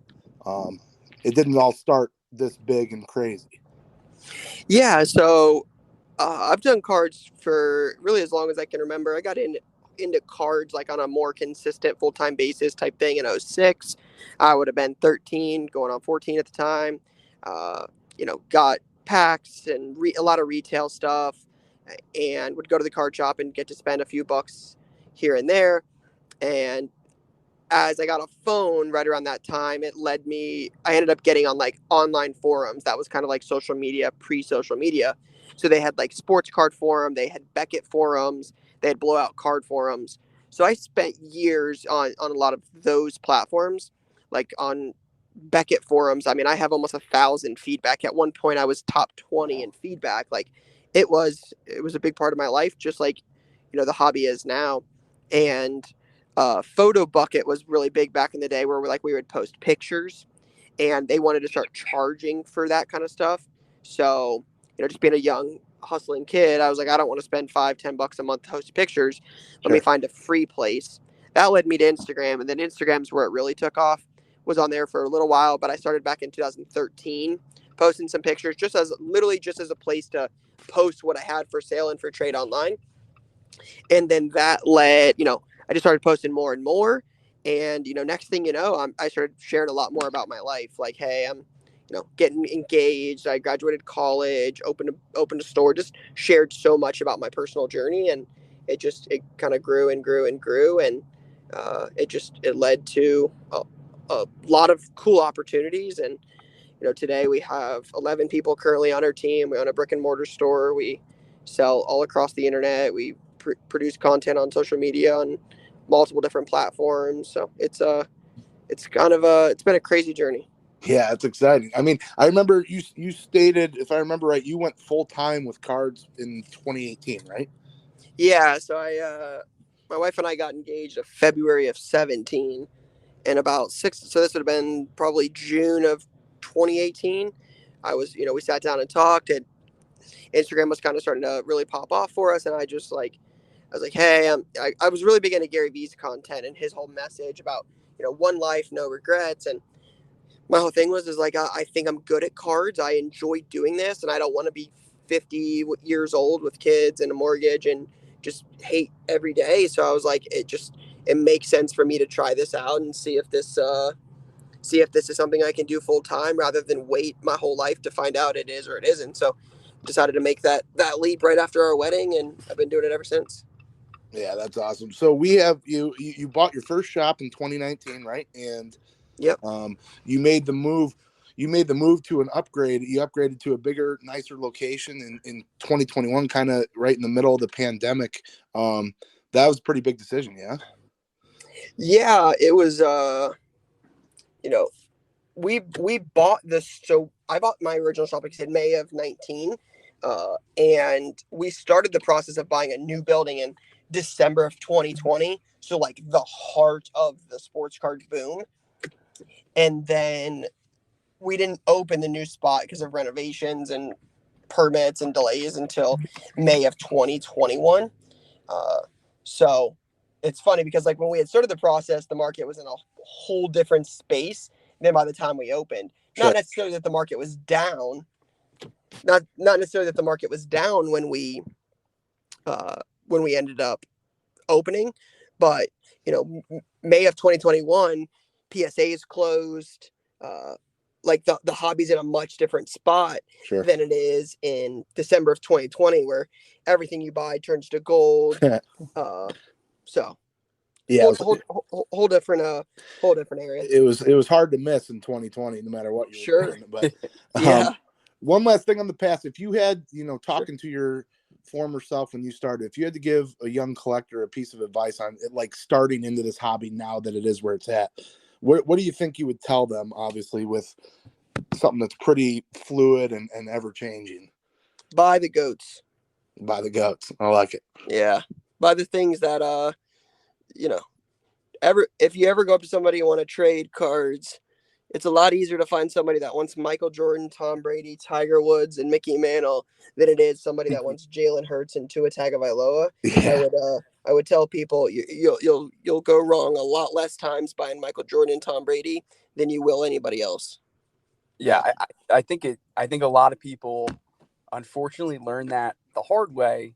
it didn't all start this big and crazy. Yeah, so I've done cards for really as long as I can remember. I got into cards like on a more consistent full-time basis type thing in 2006. I would have been 13, going on 14 at the time. Got packs and a lot of retail stuff, and would go to the card shop and get to spend a few bucks here and there. And as I got a phone right around that time, I ended up getting on like online forums. That was kind of like social media, pre-social media. So they had like sports card forum, they had Beckett forums, they had blowout card forums. So I spent years on a lot of those platforms, like on Beckett forums. I mean, I have almost 1,000 feedback. At one point I was top 20 in feedback. Like it was a big part of my life, just like, the hobby is now. And Photo Bucket was really big back in the day where we would post pictures, and they wanted to start charging for that kind of stuff. So, just being a young hustling kid, I was like, I don't want to spend $5-10 a month to host pictures. Let me find a free place. That led me to Instagram, and then Instagram's where it really took off. Was on there for a little while, but I started back in 2013 posting some pictures just as a place to post what I had for sale and for trade online. And then that led, I just started posting more and more. And, next thing you know, I started sharing a lot more about my life. Like, hey, I'm, getting engaged. I graduated college, opened a store, just shared so much about my personal journey. And it kind of grew and grew and grew. And it led to a lot of cool opportunities. And, today we have 11 people currently on our team. We own a brick and mortar store. We sell all across the internet. We produce content on social media on multiple different platforms. So it's been a crazy journey. Yeah, it's exciting. I mean, I remember you stated, if I remember right, you went full time with cards in 2018, right? Yeah. So my wife and I got engaged in February of 2017, and so this would have been probably June of 2018. We sat down and talked, and Instagram was kind of starting to really pop off for us. And I was like, hey, I was really big into Gary Vee's content and his whole message about, one life, no regrets. And my whole thing was I think I'm good at cards. I enjoy doing this, and I don't want to be 50 years old with kids and a mortgage and just hate every day. So I was like, it makes sense for me to try this out and see if this is something I can do full time rather than wait my whole life to find out it is or it isn't. So decided to make that leap right after our wedding, and I've been doing it ever since. Yeah, that's awesome. So we have you bought your first shop in 2019, right? And yep. You made the move to an upgrade. You upgraded to a bigger, nicer location in 2021, kind of right in the middle of the pandemic. That was a pretty big decision, yeah? Yeah, it was, we bought this. So I bought my original shop, like I said, May of 19. And we started the process of buying a new building in December of 2020. So like the heart of the sports card boom. And then we didn't open the new spot because of renovations and permits and delays until May of 2021. So it's funny because like when we had started the process, the market was in a whole different space than by the time we opened. Sure. Not necessarily that the market was down. Not necessarily that the market was down when we ended up opening, but May of 2021, PSA is closed. Like the hobby's in a much different spot Sure. than it is in December of 2020, where everything you buy turns to gold. So yeah, whole different area. It was hard to miss in 2020, no matter what you were doing. But yeah. One last thing on the past, if you had, talking to your former self when you started, if you had to give a young collector a piece of advice on it, like starting into this hobby now that it is where it's at, what do you think you would tell them, obviously, with something that's pretty fluid and ever changing? Buy the goats. Buy the goats. I like it. Yeah. Buy the things that, if you ever go up to somebody and want to trade cards, it's a lot easier to find somebody that wants Michael Jordan, Tom Brady, Tiger Woods, and Mickey Mantle than it is somebody that wants Jalen Hurts and Tua Tagovailoa. Yeah. I would tell people you'll go wrong a lot less times buying Michael Jordan and Tom Brady than you will anybody else. Yeah, I think a lot of people unfortunately learn that the hard way.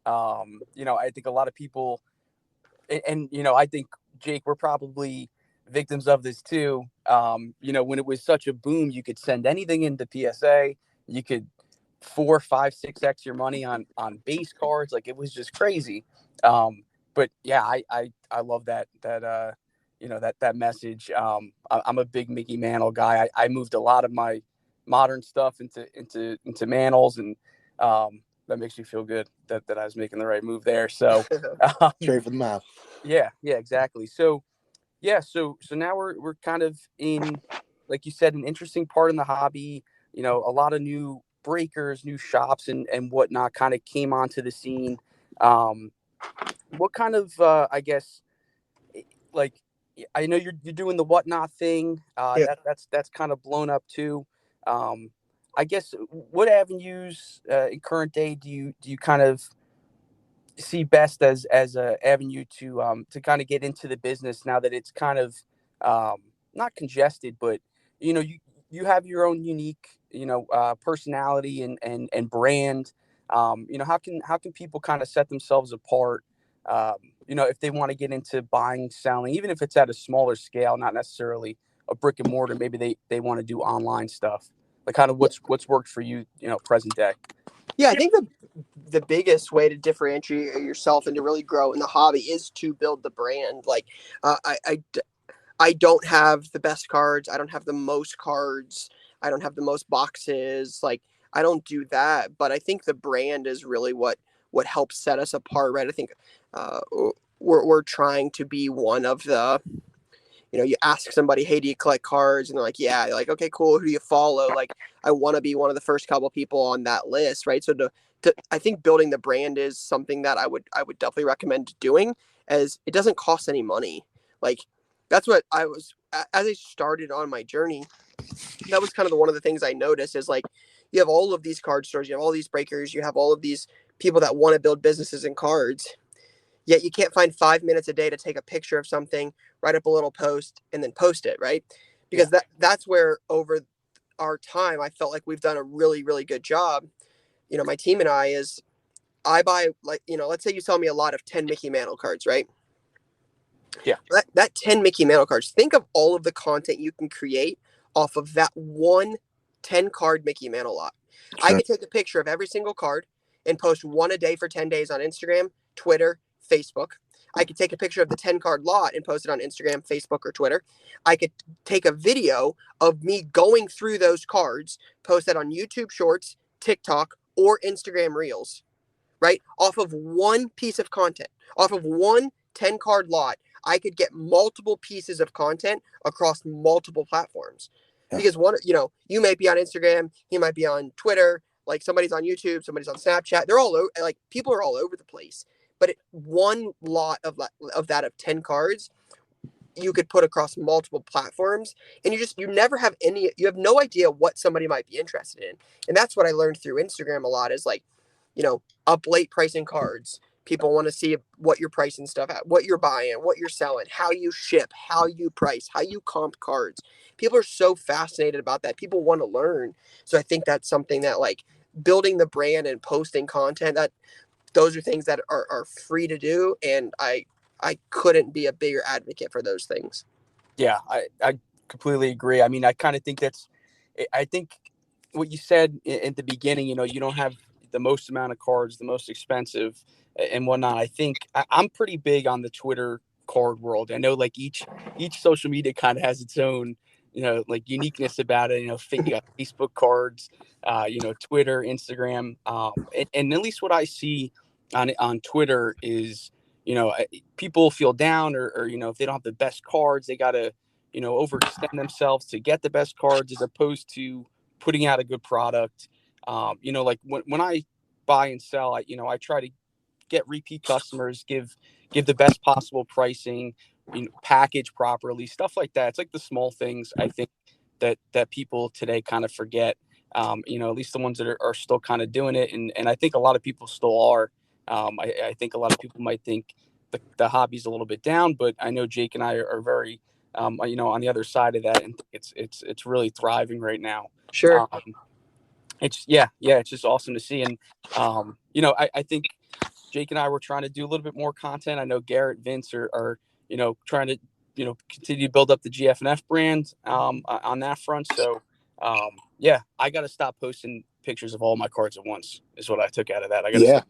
I think a lot of people, and I think, Jake, we're probably victims of this too. When it was such a boom, you could send anything into PSA. You could 4, 5, 6x your money on base cards. Like, it was just crazy. But yeah, I love that message. I'm a big Mickey Mantle guy. I moved a lot of my modern stuff into Mantles, and that makes me feel good that I was making the right move there. So straight for the mouth. Yeah, exactly. So now we're kind of in, like you said, an interesting part in the hobby. A lot of new breakers, new shops, and whatnot kind of came onto the scene. What kind of, I guess, like, I know you're doing the whatnot thing. That's kind of blown up too. I guess, what avenues in current day do you kind of see best as a avenue to kind of get into the business now that it's kind of not congested, but you have your own unique personality and brand. How can people kind of set themselves apart, if they want to get into buying, selling, even if it's at a smaller scale, not necessarily a brick and mortar, maybe they want to do online stuff, like kind of what's worked for you, present day. Yeah, I think the biggest way to differentiate yourself and to really grow in the hobby is to build the brand. Like, I don't have the best cards. I don't have the most cards. I don't have the most boxes. Like, I don't do that. But I think the brand is really what helps set us apart, right? I think we're trying to be one of the, you ask somebody, hey, do you collect cards? And they're like, yeah. You're like, okay, cool. Who do you follow? Like, I want to be one of the first couple people on that list, right? So I think building the brand is something that I would definitely recommend doing, as it doesn't cost any money. Like, that's what as I started on my journey, that was kind of one of the things I noticed is, like, you have all of these card stores, you have all these breakers, you have all of these people that want to build businesses in cards, yet you can't find 5 minutes a day to take a picture of something, write up a little post, and then post it, right? Because that's where over our time, I felt like we've done a really, really good job. My team and I buy, like, let's say you sell me a lot of 10 Mickey Mantle cards, right? Yeah. That 10 Mickey Mantle cards, think of all of the content you can create off of that one 10 card Mickey Mantle lot. Sure. I could take a picture of every single card and post one a day for 10 days on Instagram, Twitter, Facebook. I could take a picture of the 10 card lot and post it on Instagram, Facebook, or Twitter. I could take a video of me going through those cards, post that on YouTube Shorts, TikTok, or Instagram Reels. right? Off of one piece of content, off of one 10-card lot, I could get multiple pieces of content across multiple platforms. Yeah. Because you might be on Instagram, he might be on Twitter, like somebody's on YouTube, somebody's on Snapchat. They're all over, like people are all over the place. But one lot of 10 cards, you could put across multiple platforms, and you have no idea what somebody might be interested in. And that's what I learned through Instagram a lot is like, up late pricing cards. People want to see what you're pricing stuff at, what you're buying, what you're selling, how you ship, how you price, how you comp cards. People are so fascinated about that. People want to learn. So I think that's something that like building the brand and posting content, that those are things that are free to do. And I couldn't be a bigger advocate for those things. Yeah, I completely agree. I mean, I kind of think I think what you said at the beginning, you don't have the most amount of cards, the most expensive and whatnot. I think I'm pretty big on the Twitter card world. I know like each social media kind of has its own, like uniqueness about it. You got Facebook cards, Twitter, Instagram, and at least what I see on Twitter is, people feel down or if they don't have the best cards, they got to, overextend themselves to get the best cards as opposed to putting out a good product. Like when I buy and sell, I try to get repeat customers, give the best possible pricing, package properly, stuff like that. It's like the small things I think that people today kind of forget, at least the ones that are still kind of doing it. And I think a lot of people still are. I think a lot of people might think the hobby's a little bit down, but I know Jake and I are very, on the other side of that, and it's really thriving right now. Sure. It's just awesome to see. And, I think Jake and I were trying to do a little bit more content. I know Garrett, Vince are trying to, continue to build up the GFNF brand, on that front. So, I got to stop posting pictures of all my cards at once is what I took out of that.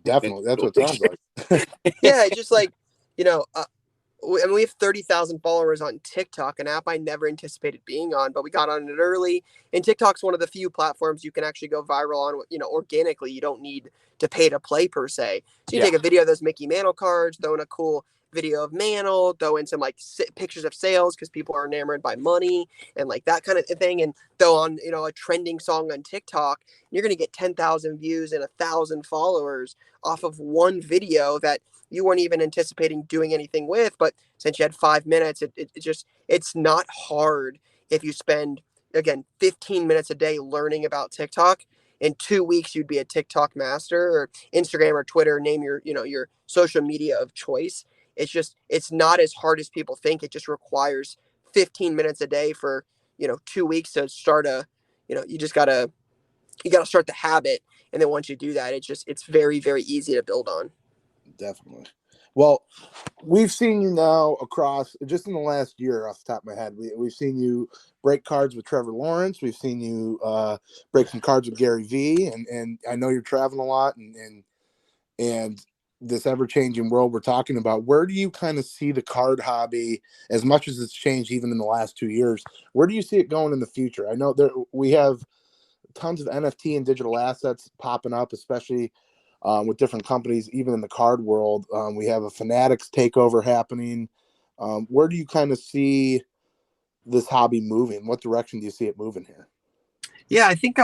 Definitely. That's what it sounds like. Yeah. Just like, and we have 30,000 followers on TikTok, an app I never anticipated being on, but we got on it early. And TikTok's one of the few platforms you can actually go viral on, organically. You don't need to pay to play per se. So you take a video of those Mickey Mantle cards, throw in a cool video of Mantle, throw in some like pictures of sales because people are enamored by money and like that kind of thing, and throw on a trending song on TikTok. You're going to get 10,000 views and 1,000 followers off of one video that you weren't even anticipating doing anything with. But since you had 5 minutes, it's not hard if you spend, again, 15 minutes a day learning about TikTok. In 2 weeks, you'd be a TikTok master, or Instagram or Twitter, name your social media of choice. It's not as hard as people think. It just requires 15 minutes a day for, 2 weeks to start you got to start the habit. And then once you do that, it's very, very easy to build on. Definitely. Well, we've seen you now across just in the last year off the top of my head. We've seen you break cards with Trevor Lawrence. We've seen you break some cards with Gary V. And I know you're traveling a lot and this ever-changing world we're talking about. Where do you kind of see the card hobby, as much as it's changed even in the last 2 years? Where do you see it going in the future? I know we have tons of NFT and digital assets popping up, especially with different companies, even in the card world. We have a Fanatics takeover happening. Where do you kind of see this hobby moving? What direction do you see it moving here? Yeah, I think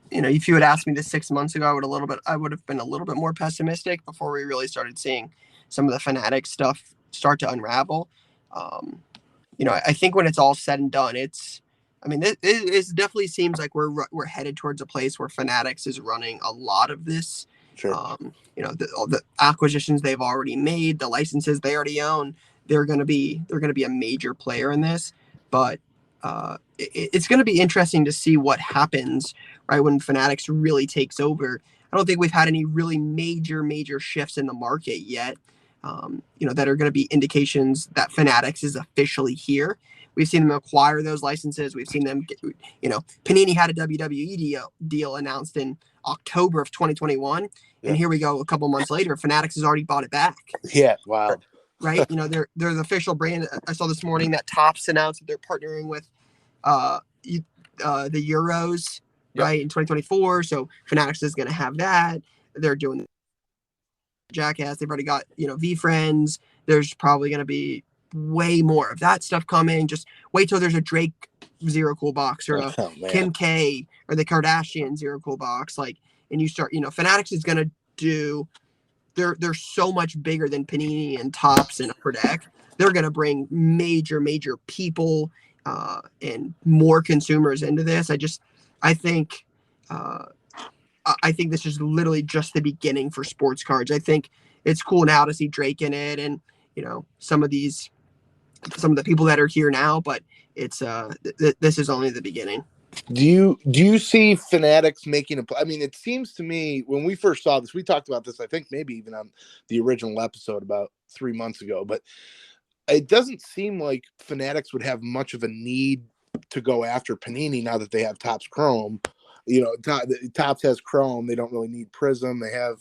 if you had asked me this 6 months ago, I would have been a little bit more pessimistic before we really started seeing some of the Fanatics stuff start to unravel. I think when it's all said and done, it definitely seems like we're headed towards a place where Fanatics is running a lot of this. Sure. All the acquisitions they've already made, the licenses they already own, they're going to be a major player in this. But it's going to be interesting to see what happens right when Fanatics really takes over. I don't think we've had any really major shifts in the market yet. That are going to be indications that Fanatics is officially here. We've seen them acquire those licenses. We've seen them get, Panini had a WWE deal announced in October of 2021. Yeah. And here we go a couple months later, Fanatics has already bought it back. Yeah, wow. Right? They're the official brand. I saw this morning that Topps announced that they're partnering with the Euros, right, in 2024. So Fanatics is going to have that. they're doing Jackass. They've already got, V Friends. There's probably going to be way more of that stuff coming. Just wait till there's a Drake Zero Cool box or a Kim K or the Kardashian Zero Cool box. And you start, Fanatics is going to do, they're so much bigger than Panini and Topps and Upper Deck. They're going to bring major people and more consumers into this. I think this is literally just the beginning for sports cards. I think it's cool now to see Drake in it and, some of the people that are here now, but it's this is only the beginning. Do you see Fanatics making I mean, it seems to me when we first saw this, we talked about this, I think maybe even on the original episode about 3 months ago, but it doesn't seem like Fanatics would have much of a need to go after Panini now that they have Topps Chrome. Topps has Chrome. They don't really need Prizm. They have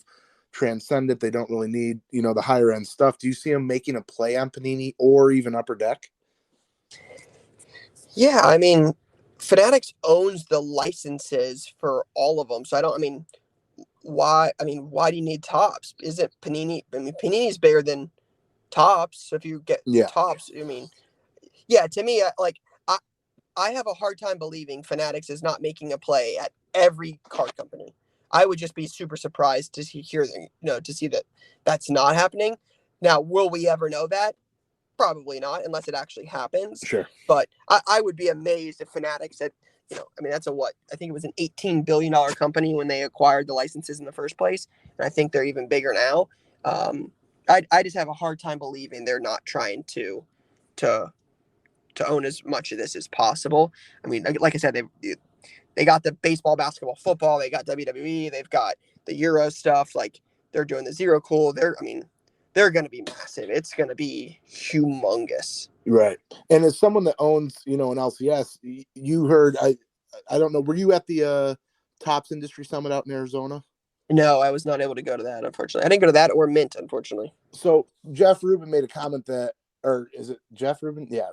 Transcendent. They don't really need, the higher end stuff. Do you see them making a play on Panini or even Upper Deck? Yeah, I mean, Fanatics owns the licenses for all of them. So why do you need Topps? Isn't Panini? I mean, Panini's bigger than Topps. So if you get Topps, to me, I have a hard time believing Fanatics is not making a play at every card company. I would just be super surprised to see that that's not happening. Now, will we ever know that? Probably not, unless it actually happens. Sure. But I would be amazed if Fanatics had, that's I think it was an $18 billion company when they acquired the licenses in the first place. And I think they're even bigger now. I just have a hard time believing they're not trying to own as much of this as possible. I mean, like I said, they got the baseball, basketball, football. They got WWE. They've got the Euro stuff. They're doing the Zero Cool. They're going to be massive. It's going to be humongous. Right. And as someone that owns, an LCS, you heard, I don't know, were you at the Topps Industry Summit out in Arizona? No, I was not able to go to that, unfortunately. I didn't go to that or Mint, unfortunately. So Jeff Rubin made a comment or is it Jeff Rubin? Yeah.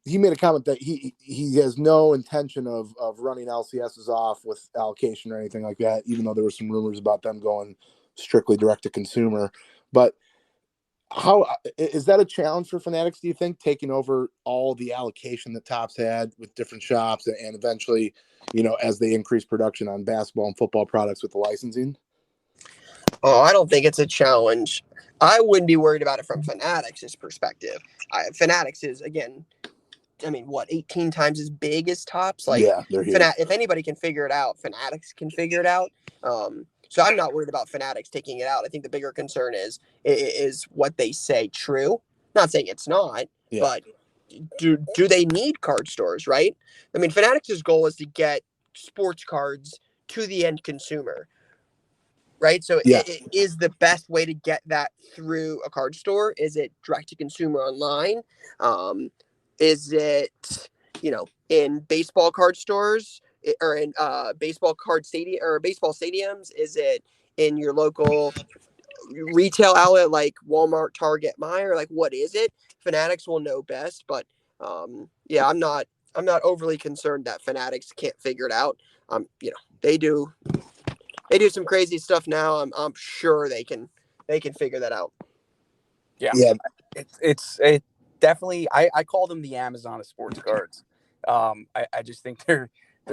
He made a comment that he has no intention of running LCSs off with allocation or anything like that, even though there were some rumors about them going strictly direct to consumer. But how is that a challenge for Fanatics, do you think, taking over all the allocation that Topps had with different shops and eventually, as they increase production on basketball and football products with the licensing? Oh, I don't think it's a challenge. I wouldn't be worried about it from Fanatics' perspective. Fanatics is, again, 18 times as big as Topps? Yeah, they're huge. If anybody can figure it out, Fanatics can figure it out. So I'm not worried about Fanatics taking it out. I think the bigger concern is what they say true. Not saying it's not, but do they need card stores, right? I mean, Fanatics' goal is to get sports cards to the end consumer, right? So it is the best way to get that through a card store. Is it direct to consumer online? Is it, in baseball card stores or in baseball card stadium or baseball stadiums? Is it in your local retail outlet like Walmart, Target, Meijer? What is it? Fanatics will know best, but I'm not overly concerned that Fanatics can't figure it out. They do some crazy stuff now. I'm sure they can figure that out. Yeah. It's definitely, I call them the Amazon of sports cards. I just think they're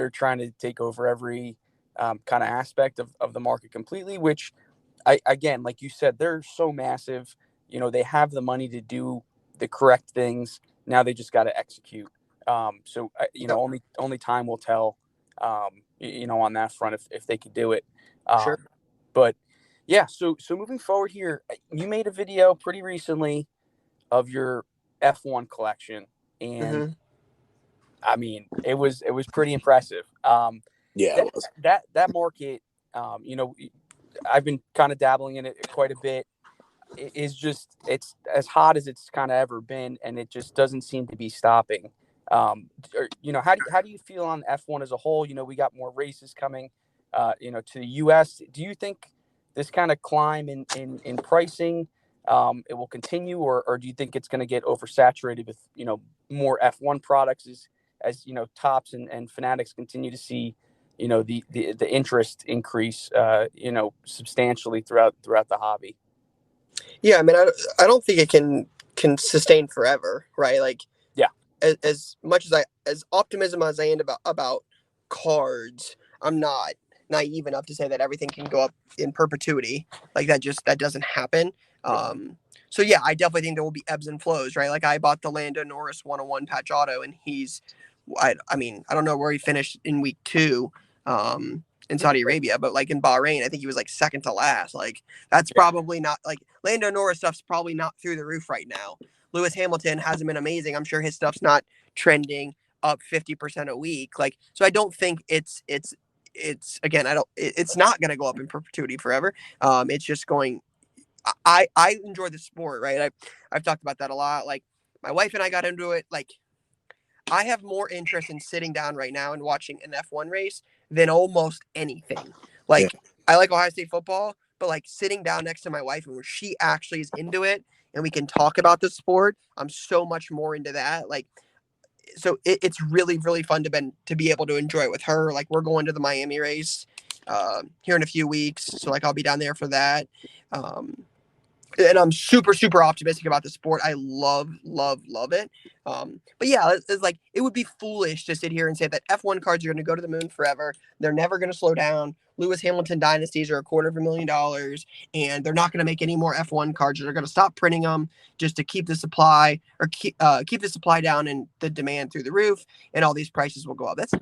trying to take over every kind of aspect of the market completely, which again, like you said, they're so massive, they have the money to do the correct things. Now they just got to execute. Only time will tell, on that front, if they could do it. Sure. But yeah, so moving forward here, you made a video pretty recently of your F1 collection, and I mean, it was pretty impressive. That market, I've been kind of dabbling in it quite a bit. It's as hot as it's kind of ever been, and it just doesn't seem to be stopping. How do you feel on F1 as a whole? We got more races coming, to the US. Do you think this kind of climb in pricing, it will continue, or do you think it's going to get oversaturated with, more F1 products as Topps and Fanatics continue to see, the interest increase, substantially throughout the hobby. Yeah, I mean, I don't think it can sustain forever, right? Like, yeah, as much as optimism as I am about cards, I'm not naive enough to say that everything can go up in perpetuity. Like that doesn't happen. So yeah, I definitely think there will be ebbs and flows, right? Like I bought the Lando Norris 101 patch auto, and I mean, I don't know where he finished in week 2 in Saudi Arabia, but like in Bahrain, I think he was like second to last. Like that's probably not, like Lando Norris stuff's probably not through the roof right now. Lewis Hamilton hasn't been amazing. I'm sure his stuff's not trending up 50% a week. Like, so I don't think it's again, it's not going to go up in perpetuity forever. It's just going, I enjoy the sport, right? I've talked about that a lot. Like my wife and I got into it. Like I have more interest in sitting down right now and watching an F1 race than almost anything. Like I like Ohio State football, but like sitting down next to my wife and where she actually is into it and we can talk about the sport, I'm so much more into that. Like, so it's really, really fun to be able to enjoy it with her. Like we're going to the Miami race here in a few weeks. So like, I'll be down there for that. And I'm super, super optimistic about the sport. I love it. But yeah, it's like, it would be foolish to sit here and say that F1 cards are going to go to the moon forever. They're never going to slow down. Lewis Hamilton dynasties are $250,000, and they're not going to make any more F1 cards. They're going to stop printing them just to keep the supply or keep the supply down and the demand through the roof, and all these prices will go up. That's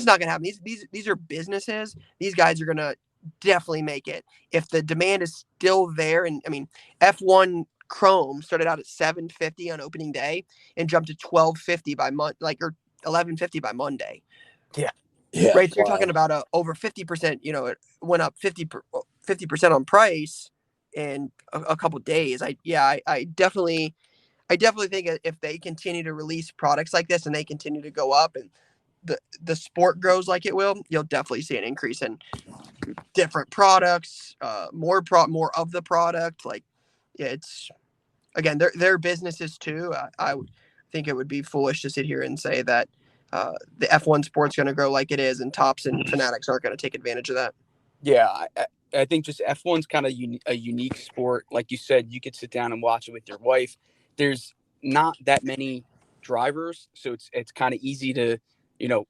not going to happen. These are businesses. These guys are going to definitely make it if the demand is still there. And I mean, F1 Chrome started out at $750 on opening day and jumped to $1250 by month, or $1150 by Monday. Yeah. Right. So you're talking about over 50%. It went up 50% on price in a couple of days. I definitely think if they continue to release products like this and they continue to go up and the sport grows like it will, you'll definitely see an increase in different products, more of the product. Like, yeah, it's, again, they're businesses too. I would think it would be foolish to sit here and say that the F1 sport's going to grow like it is, and Topps and Fanatics aren't going to take advantage of that. Yeah, I think just F1's kind of a unique sport. Like you said, you could sit down and watch it with your wife. There's not that many drivers, so it's kind of easy to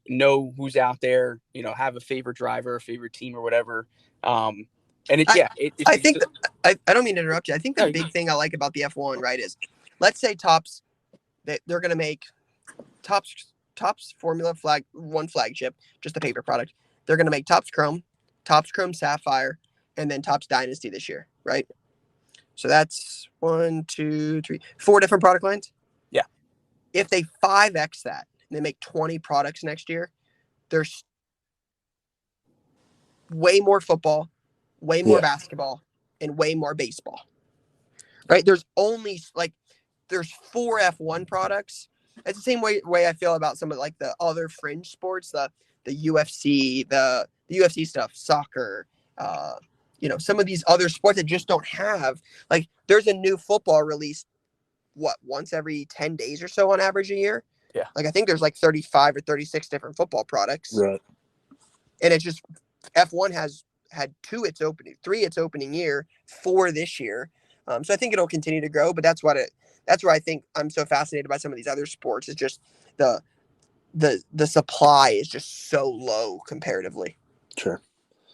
know who's out there, have a favorite driver, a favorite team or whatever. And I think I don't mean to interrupt you. I think the big thing I like about the F1, right, is, let's say Topps, they're going to make Topps Formula One flagship, just a paper product. They're going to make Topps Chrome Sapphire, and then Topps Dynasty this year, right? So that's 1, 2, 3, 4 different product lines. Yeah. If they 5x that and they make 20 products next year, there's way more football, way more basketball, and way more baseball. Right? There's 4 F1 products. It's the same way I feel about some of like the other fringe sports, the UFC, the UFC stuff, soccer, some of these other sports that just don't have, like, there's a new football released once every 10 days or so on average a year. Yeah. Like I think there's like 35 or 36 different football products. Right. And it's just, F1 has had 3 its opening year, 4 this year. So I think it'll continue to grow, but that's where I think I'm so fascinated by some of these other sports, is just the supply is just so low comparatively. Sure.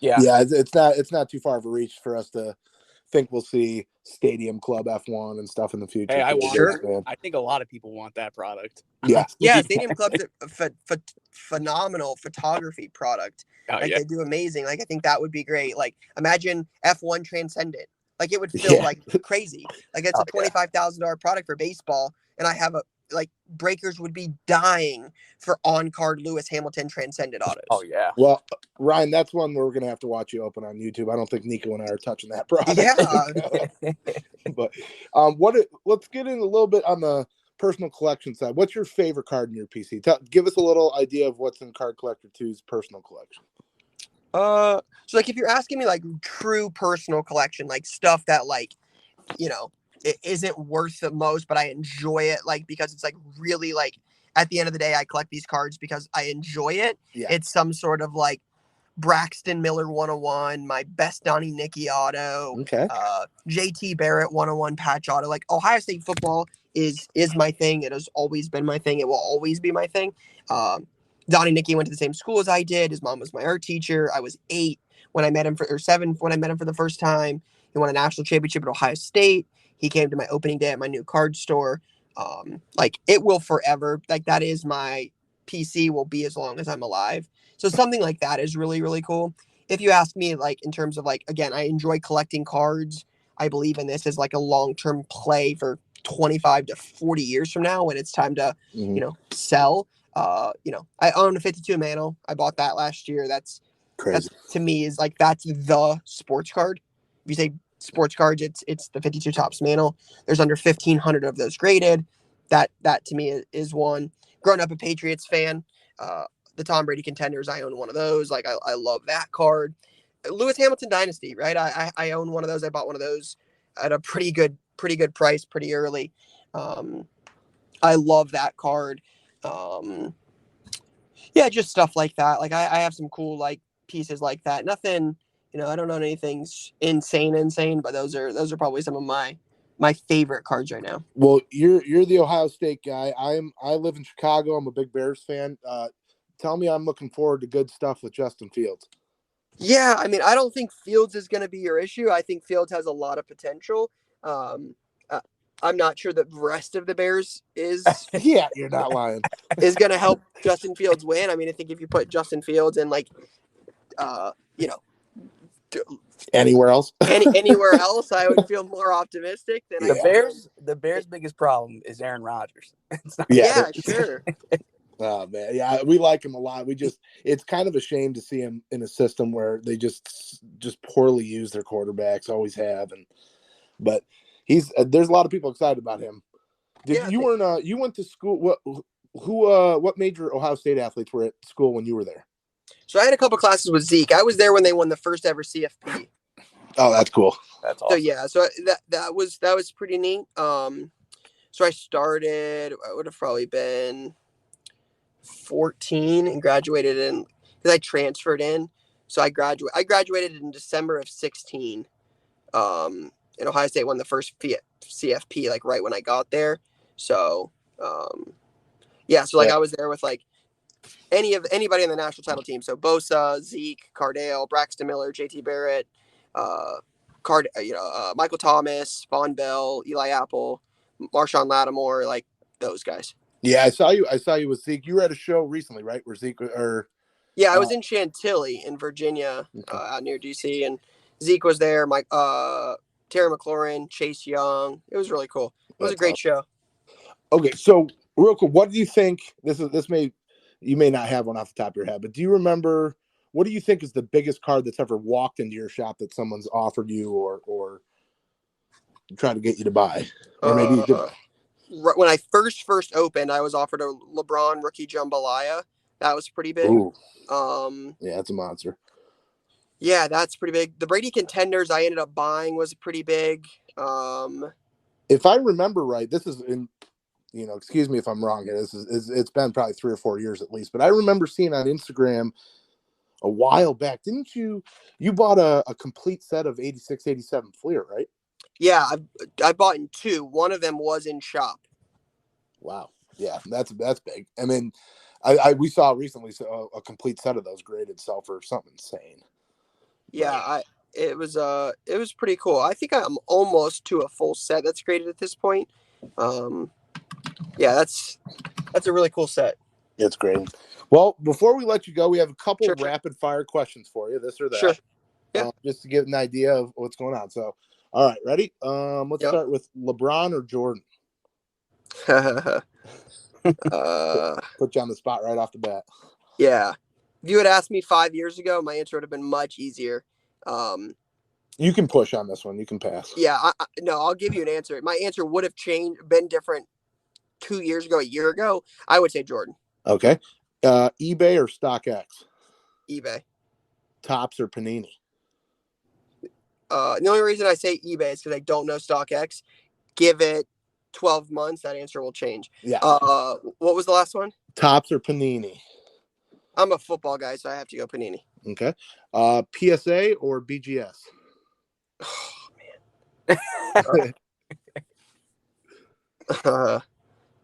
Yeah. Yeah. It's not too far of a reach for us to think we'll see Stadium Club F1 and stuff in the future. Hey, I think a lot of people want that product. Yeah. Yeah. Stadium Club's a phenomenal photography product. They do amazing. Like, I think that would be great. Like, imagine F1 Transcendent. Like, it would feel like crazy. Like, it's a $25,000 product for baseball, and I have breakers would be dying for on-card Lewis Hamilton Transcended autos. Oh yeah. Well, Ryan, that's one where we're gonna have to watch you open on YouTube. I don't think Nico and I are touching that product. Yeah. But let's get in a little bit on the personal collection side. What's your favorite card in your PC? Give us a little idea of what's in Card Collector 2's personal collection. So like, if you're asking me like true personal collection, like stuff that it isn't worth the most, but I enjoy it, like, because it's like really, like, at the end of the day, I collect these cards because I enjoy it. Yeah. It's some sort of like Braxton Miller 101, my best Donnie Nicky auto, Okay. JT Barrett 101 patch auto. Like Ohio State football is my thing. It has always been my thing. It will always be my thing. Donnie Nicky went to the same school as I did. His mom was my art teacher. I was 8 when I met him or 7 when I met him for the first time. He won a national championship at Ohio State. He came to my opening day at my new card store. Like it will forever. Like that is my PC will be as long as I'm alive. So something like that is really, really cool. If you ask me, like in terms of like, again, I enjoy collecting cards. I believe in this as like a long-term play for 25 to 40 years from now when it's time to, sell. I own a 52 Mano. I bought that last year. That's Crazy. To me is like, that's the sports card. If you say sports cards, it's the 52 Topps Mano. There's under 1,500 of those graded. That to me is one. Growing up a Patriots fan, the Tom Brady Contenders, I own one of those. Like I love that card. Lewis Hamilton Dynasty, right? I own one of those. I bought one of those at a pretty good price pretty early. I love that card. Just stuff like that. Like I have some cool like pieces like that. Nothing, I don't own anything insane, but those are probably some of my favorite cards right now. Well, you're the Ohio State guy. I live in Chicago. I'm a big Bears fan. Tell me I'm looking forward to good stuff with Justin Fields. Yeah, I mean, I don't think Fields is going to be your issue. I think Fields has a lot of potential. I'm not sure the rest of the Bears is. Yeah, you're not lying. Is going to help Justin Fields win. I mean, I think if you put Justin Fields in like, anywhere else, anywhere else, I would feel more optimistic than the Bears' biggest problem is Aaron Rodgers. Yeah, sure. Oh man, yeah, we like him a lot. It's kind of a shame to see him in a system where they just poorly use their quarterbacks, always have, but there's a lot of people excited about him. You went to school? What major Ohio State athletes were at school when you were there? So I had a couple classes with Zeke. I was there when they won the first ever CFP. Oh, that's cool. That's awesome. So yeah, so that was pretty neat. So I started. I would have probably been 14 and graduated because I transferred in. So I graduated in December of 16. And Ohio State won the first CFP like right when I got there. So I was there with like anybody on the national title team. So Bosa, Zeke, Cardale, Braxton Miller, JT Barrett, Michael Thomas, Von Bell, Eli Apple, Marshawn Lattimore, like those guys. Yeah, I saw you with Zeke. You were at a show recently, right? Where Zeke I was in Chantilly in Virginia, out near DC, and Zeke was there. Terry McLaurin, Chase Young. It was really cool. It was a great show. Okay, so real quick, what do you think? You may not have one off the top of your head, but do you remember? What do you think is the biggest card that's ever walked into your shop that someone's offered you or tried to get you to buy, or maybe you didn't? When I first opened, I was offered a LeBron rookie jambalaya. That was pretty big. Ooh. Yeah, that's a monster. Yeah, that's pretty big. The Brady Contenders I ended up buying was pretty big. If I remember right, this is in, excuse me if I'm wrong here. It's been probably 3 or 4 years at least, but I remember seeing on Instagram a while back. Didn't you bought a complete set of 86, 87 Fleer, right? Yeah, I bought in 2. One of them was in shop. Wow. Yeah, that's big. I mean, we saw recently a complete set of those graded sell for something insane. Yeah, it was pretty cool. I think I'm almost to a full set that's graded at this point. Yeah, that's a really cool set. It's great. Well, before we let you go, we have a couple of rapid fire questions for you, this or that. Sure. Yeah. Just to get an idea of what's going on. So, all right, ready? Let's start with LeBron or Jordan. Put you on the spot right off the bat. Yeah. If you had asked me 5 years ago, my answer would have been much easier. You can push on this one. You can pass. Yeah. I'll give you an answer. My answer would have been different 2 years ago, a year ago. I would say Jordan. Okay. eBay or StockX? eBay. Topps or Panini? The only reason I say eBay is because I don't know StockX. Give it 12 months, that answer will change. Yeah. What was the last one? Topps or Panini? I'm a football guy, so I have to go Panini. Okay. PSA or BGS?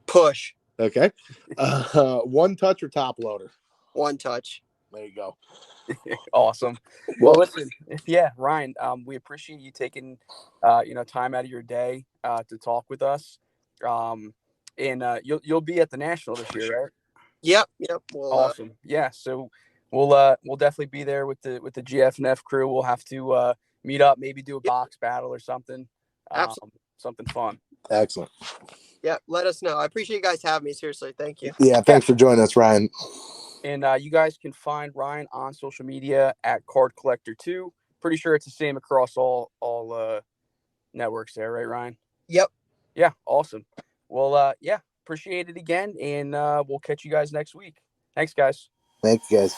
Push. Okay. One touch or top loader? One touch. There you go. Awesome. Well, listen, Ryan, we appreciate you taking, time out of your day to talk with us. And you'll be at the National this year, right? Yep. Well, awesome. Yeah. So we'll definitely be there with the GFNF crew. We'll have to meet up, maybe do a box battle or something. Something fun. Excellent. Yeah, let us know. I appreciate you guys having me. Seriously, thank you. Yeah, thanks for joining us, Ryan. And you guys can find Ryan on social media at CardCollector2. Pretty sure it's the same across all networks there, right, Ryan? Yep. Yeah, awesome. Well, appreciate it again, and we'll catch you guys next week. Thanks, guys. Thank you, guys.